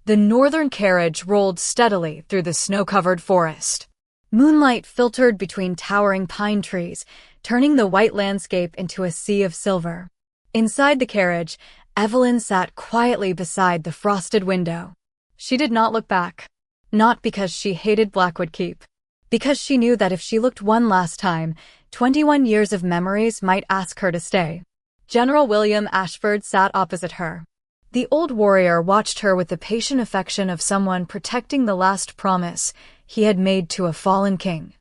The northern carriage rolled steadily through the snow-covered forest. Moonlight filtered between towering pine trees, turning the white landscape into a sea of silver. Inside the carriage, Evelyn sat quietly beside the frosted window. She did not look back. Not because she hated Blackwood Keep. Because she knew that if she looked one last time, 21 years of memories might ask her to stay. General William Ashford sat opposite her. The old warrior watched her with the patient affection of someone protecting the last promise he had made to a fallen king.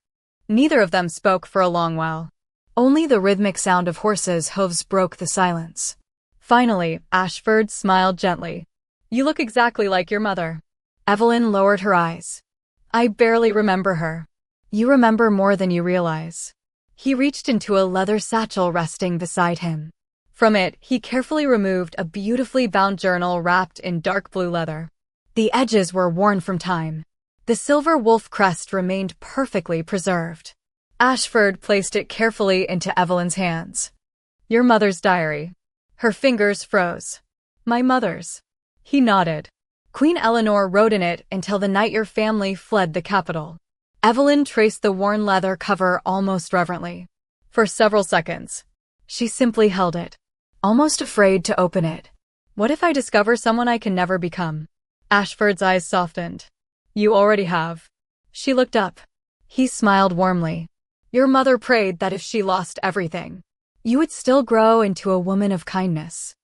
Neither of them spoke for a long while. Only the rhythmic sound of horses' hooves broke the silence. Finally, Ashford smiled gently. You look exactly like your mother. Evelyn lowered her eyes. I barely remember her. You remember more than you realize. He reached into a leather satchel resting beside him. From it, he carefully removed a beautifully bound journal wrapped in dark blue leather. The edges were worn from time. The silver wolf crest remained perfectly preserved. Ashford placed it carefully into Evelyn's hands. Your mother's diary. Her fingers froze. My mother's. He nodded. Queen Eleanor wrote in it until the night your family fled the capital. Evelyn traced the worn leather cover almost reverently. For several seconds, she simply held it, almost afraid to open it. What if I discover someone I can never become? Ashford's eyes softened. You already have. She looked up. He smiled warmly. Your mother prayed that if she lost everything, you would still grow into a woman of kindness.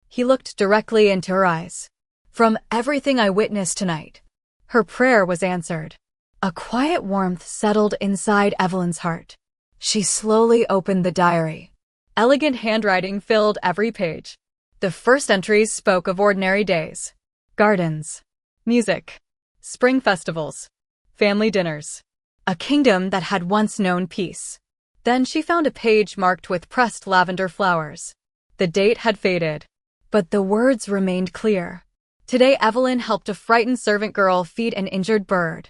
He looked directly into her eyes. From everything I witnessed tonight, her prayer was answered. A quiet warmth settled inside Evelyn's heart. She slowly opened the diary. Elegant handwriting filled every page. The first entries spoke of ordinary days. Gardens. Music. Spring festivals. Family dinners. A kingdom that had once known peace. Then she found a page marked with pressed lavender flowers. The date had faded, but the words remained clear. Today Evelyn helped a frightened servant girl feed an injured bird.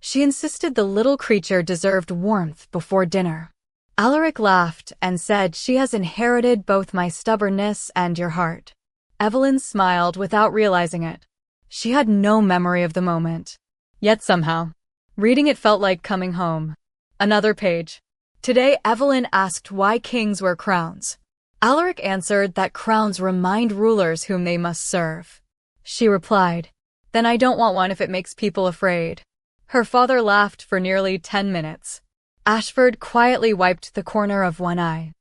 She insisted the little creature deserved warmth before dinner. Alaric laughed and said, she has inherited both my stubbornness and your heart. Evelyn smiled without realizing it. She had no memory of the moment. Yet somehow, reading it felt like coming home. Another page. Today Evelyn asked why kings wear crowns. Alaric answered that crowns remind rulers whom they must serve. She replied, then I don't want one if it makes people afraid. Her father laughed for nearly 10 minutes. Ashford quietly wiped the corner of one eye.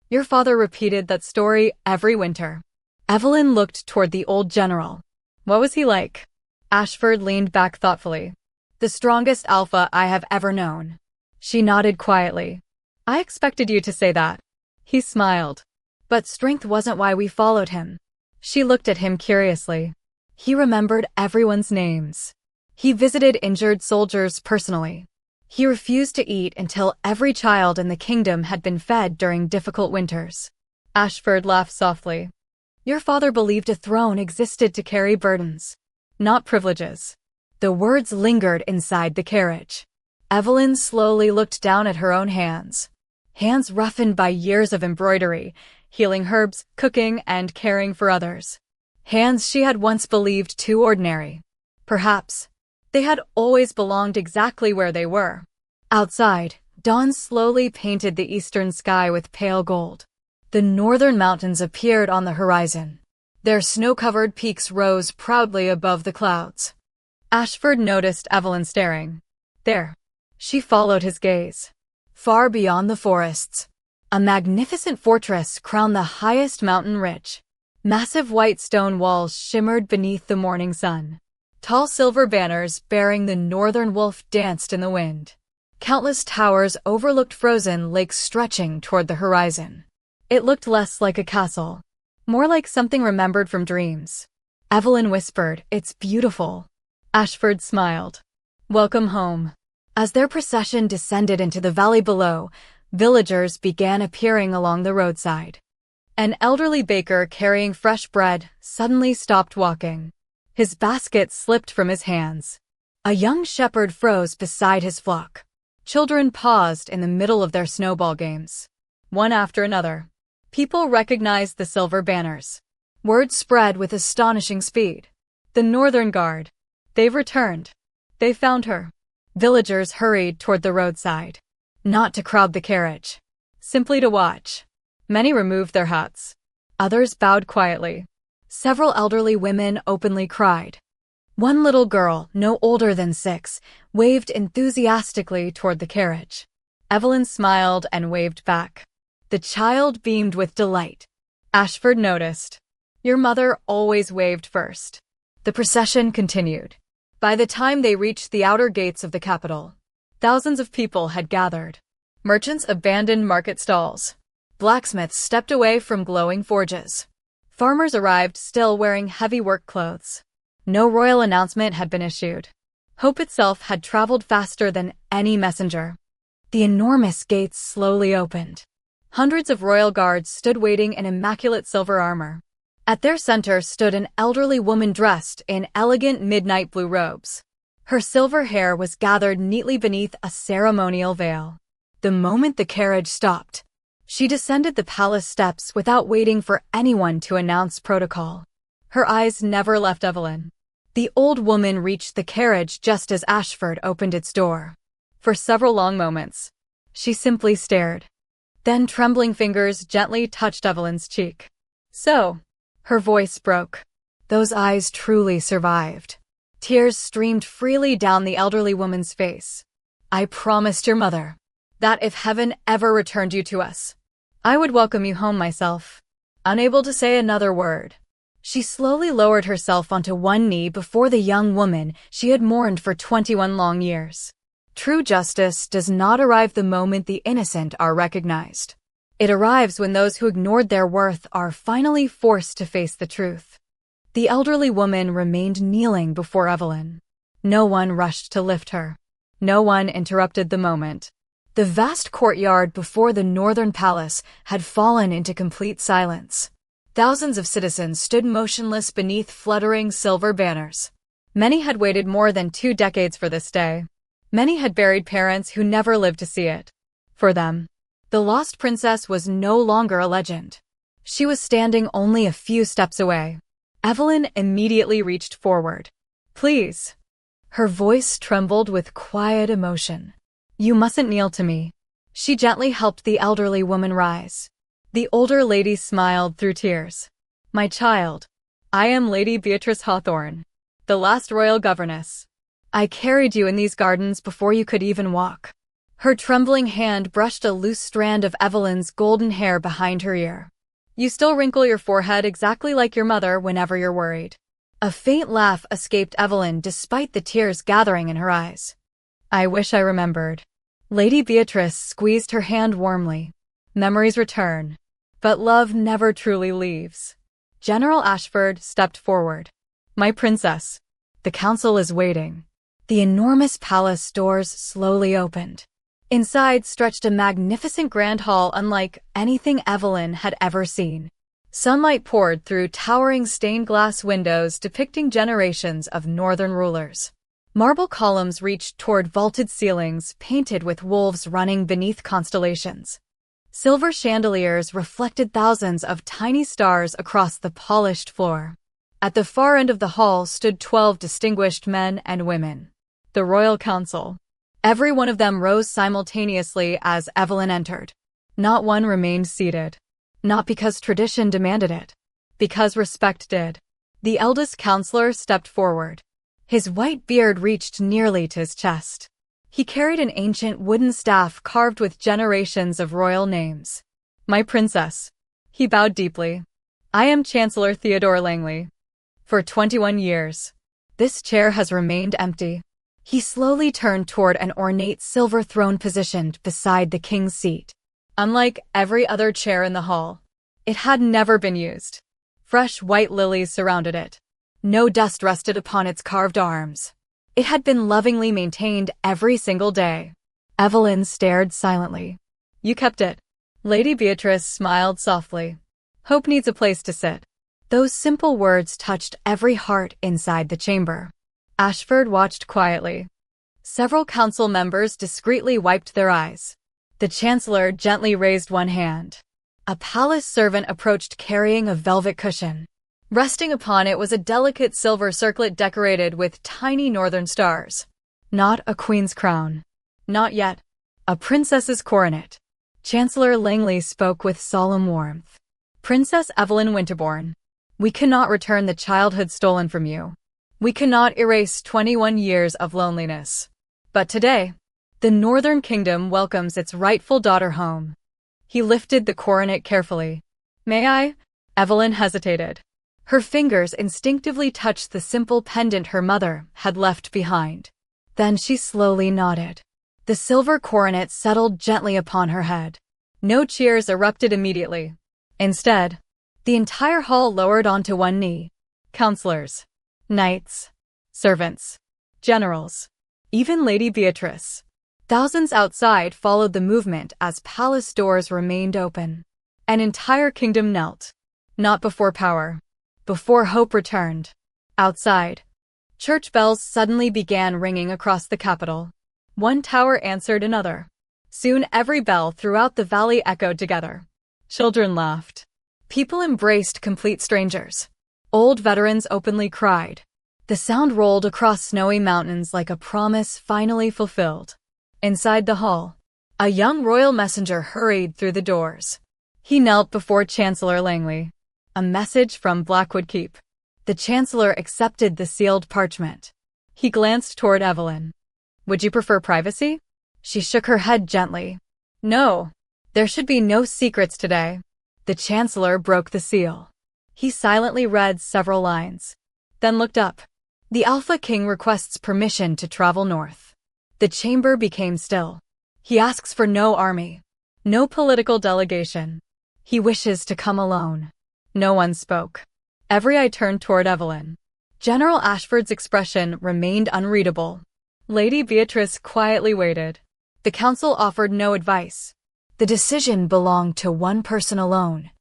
Your father repeated that story every winter. Evelyn looked toward the old general. What was he like? Ashford leaned back thoughtfully. The strongest alpha I have ever known. She nodded quietly. I expected you to say that. He smiled. But strength wasn't why we followed him. She looked at him curiously. He remembered everyone's names. He visited injured soldiers personally. He refused to eat until every child in the kingdom had been fed during difficult winters. Ashford laughed softly. Your father believed a throne existed to carry burdens, not privileges. The words lingered inside the carriage. Evelyn slowly looked down at her own hands. Hands roughened by years of embroidery, healing herbs, cooking, and caring for others. Hands she had once believed too ordinary. Perhaps they had always belonged exactly where they were. Outside, dawn slowly painted the eastern sky with pale gold. The northern mountains appeared on the horizon. Their snow-covered peaks rose proudly above the clouds. Ashford noticed Evelyn staring. There. She followed his gaze. Far beyond the forests, a magnificent fortress crowned the highest mountain ridge. Massive white stone walls shimmered beneath the morning sun. Tall silver banners bearing the northern wolf danced in the wind. Countless towers overlooked frozen lakes stretching toward the horizon. It looked less like a castle, more like something remembered from dreams. Evelyn whispered, "It's beautiful." Ashford smiled. "Welcome home." As their procession descended into the valley below, villagers began appearing along the roadside. An elderly baker carrying fresh bread suddenly stopped walking. His basket slipped from his hands. A young shepherd froze beside his flock. Children paused in the middle of their snowball games. One after another, people recognized the silver banners. Word spread with astonishing speed. The Northern Guard. They've returned. They found her. Villagers hurried toward the roadside. Not to crowd the carriage. Simply to watch. Many removed their hats. Others bowed quietly. Several elderly women openly cried. One little girl, no older than 6, waved enthusiastically toward the carriage. Evelyn smiled and waved back. The child beamed with delight. Ashford noticed. Your mother always waved first. The procession continued. By the time they reached the outer gates of the capital, thousands of people had gathered. Merchants abandoned market stalls. Blacksmiths stepped away from glowing forges. Farmers arrived still wearing heavy work clothes. No royal announcement had been issued. Hope itself had traveled faster than any messenger. The enormous gates slowly opened. Hundreds of royal guards stood waiting in immaculate silver armor. At their center stood an elderly woman dressed in elegant midnight blue robes. Her silver hair was gathered neatly beneath a ceremonial veil. The moment the carriage stopped, she descended the palace steps without waiting for anyone to announce protocol. Her eyes never left Evelyn. The old woman reached the carriage just as Ashford opened its door. For several long moments, she simply stared. Then trembling fingers gently touched Evelyn's cheek. So, her voice broke. Those eyes truly survived. Tears streamed freely down the elderly woman's face. I promised your mother that if heaven ever returned you to us, I would welcome you home myself. Unable to say another word, she slowly lowered herself onto one knee before the young woman she had mourned for 21 long years. True justice does not arrive the moment the innocent are recognized. It arrives when those who ignored their worth are finally forced to face the truth. The elderly woman remained kneeling before Evelyn. No one rushed to lift her. No one interrupted the moment. The vast courtyard before the northern palace had fallen into complete silence. Thousands of citizens stood motionless beneath fluttering silver banners. Many had waited more than 2 decades for this day. Many had buried parents who never lived to see it. For them, the lost princess was no longer a legend. She was standing only a few steps away. Evelyn immediately reached forward. Please. Her voice trembled with quiet emotion. You mustn't kneel to me. She gently helped the elderly woman rise. The older lady smiled through tears. My child, I am Lady Beatrice Hawthorne, the last royal governess. I carried you in these gardens before you could even walk. Her trembling hand brushed a loose strand of Evelyn's golden hair behind her ear. You still wrinkle your forehead exactly like your mother whenever you're worried. A faint laugh escaped Evelyn despite the tears gathering in her eyes. I wish I remembered. Lady Beatrice squeezed her hand warmly. Memories return, but love never truly leaves. General Ashford stepped forward. My princess, the council is waiting. The enormous palace doors slowly opened. Inside stretched a magnificent grand hall unlike anything Evelyn had ever seen. Sunlight poured through towering stained-glass windows depicting generations of northern rulers. Marble columns reached toward vaulted ceilings painted with wolves running beneath constellations. Silver chandeliers reflected thousands of tiny stars across the polished floor. At the far end of the hall stood 12 distinguished men and women. The Royal Council. Every one of them rose simultaneously as Evelyn entered. Not one remained seated. Not because tradition demanded it. Because respect did. The eldest counselor stepped forward. His white beard reached nearly to his chest. He carried an ancient wooden staff carved with generations of royal names. My princess. He bowed deeply. I am Chancellor Theodore Langley. For 21 years, this chair has remained empty. He slowly turned toward an ornate silver throne positioned beside the king's seat. Unlike every other chair in the hall, it had never been used. Fresh white lilies surrounded it. No dust rested upon its carved arms. It had been lovingly maintained every single day. Evelyn stared silently. You kept it. Lady Beatrice smiled softly. Hope needs a place to sit. Those simple words touched every heart inside the chamber. Ashford watched quietly. Several council members discreetly wiped their eyes. The Chancellor gently raised one hand. A palace servant approached carrying a velvet cushion. Resting upon it was a delicate silver circlet decorated with tiny northern stars. Not a queen's crown. Not yet. A princess's coronet. Chancellor Langley spoke with solemn warmth. Princess Evelyn Winterbourne, we cannot return the childhood stolen from you. We cannot erase 21 years of loneliness. But today, the Northern Kingdom welcomes its rightful daughter home. He lifted the coronet carefully. May I? Evelyn hesitated. Her fingers instinctively touched the simple pendant her mother had left behind. Then she slowly nodded. The silver coronet settled gently upon her head. No cheers erupted immediately. Instead, the entire hall lowered onto one knee. Counselors, knights, servants, generals, even Lady Beatrice. Thousands outside followed the movement as palace doors remained open. An entire kingdom knelt. Not before power. Before hope returned. Outside, church bells suddenly began ringing across the capital. One tower answered another. Soon every bell throughout the valley echoed together. Children laughed. People embraced complete strangers. Old veterans openly cried. The sound rolled across snowy mountains like a promise finally fulfilled. Inside the hall, a young royal messenger hurried through the doors. He knelt before Chancellor Langley. A message from Blackwood Keep. The Chancellor accepted the sealed parchment. He glanced toward Evelyn. Would you prefer privacy? She shook her head gently. No. There should be no secrets today. The Chancellor broke the seal. He silently read several lines, then looked up. The Alpha King requests permission to travel north. The chamber became still. He asks for no army, no political delegation. He wishes to come alone. No one spoke. Every eye turned toward Evelyn. General Ashford's expression remained unreadable. Lady Beatrice quietly waited. The council offered no advice. The decision belonged to one person alone.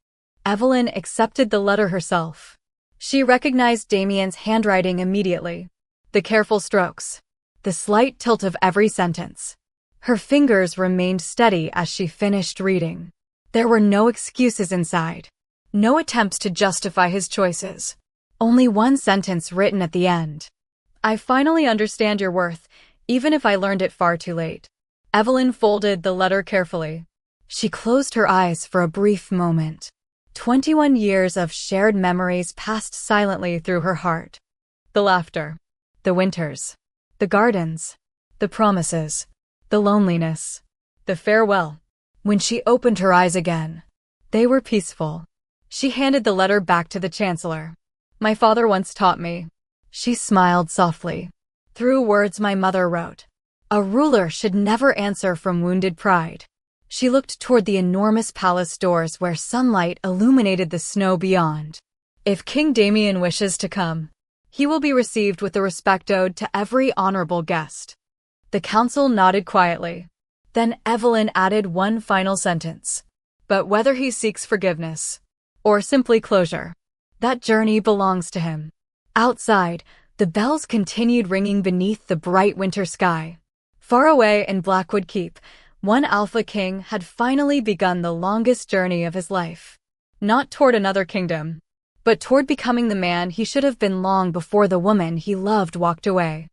Evelyn accepted the letter herself. She recognized Damien's handwriting immediately. The careful strokes. The slight tilt of every sentence. Her fingers remained steady as she finished reading. There were no excuses inside. No attempts to justify his choices. Only one sentence written at the end. I finally understand your worth, even if I learned it far too late. Evelyn folded the letter carefully. She closed her eyes for a brief moment. 21 years of shared memories passed silently through her heart. The laughter. The winters. The gardens. The promises. The loneliness. The farewell. When she opened her eyes again, they were peaceful. She handed the letter back to the chancellor. My father once taught me. She smiled softly. Through words my mother wrote. A ruler should never answer from wounded pride. She looked toward the enormous palace doors where sunlight illuminated the snow beyond. If King Damien wishes to come, he will be received with the respect owed to every honorable guest. The council nodded quietly. Then Evelyn added one final sentence. But whether he seeks forgiveness, or simply closure, that journey belongs to him. Outside, the bells continued ringing beneath the bright winter sky. Far away in Blackwood Keep, one Alpha King had finally begun the longest journey of his life. Not toward another kingdom, but toward becoming the man he should have been long before the woman he loved walked away.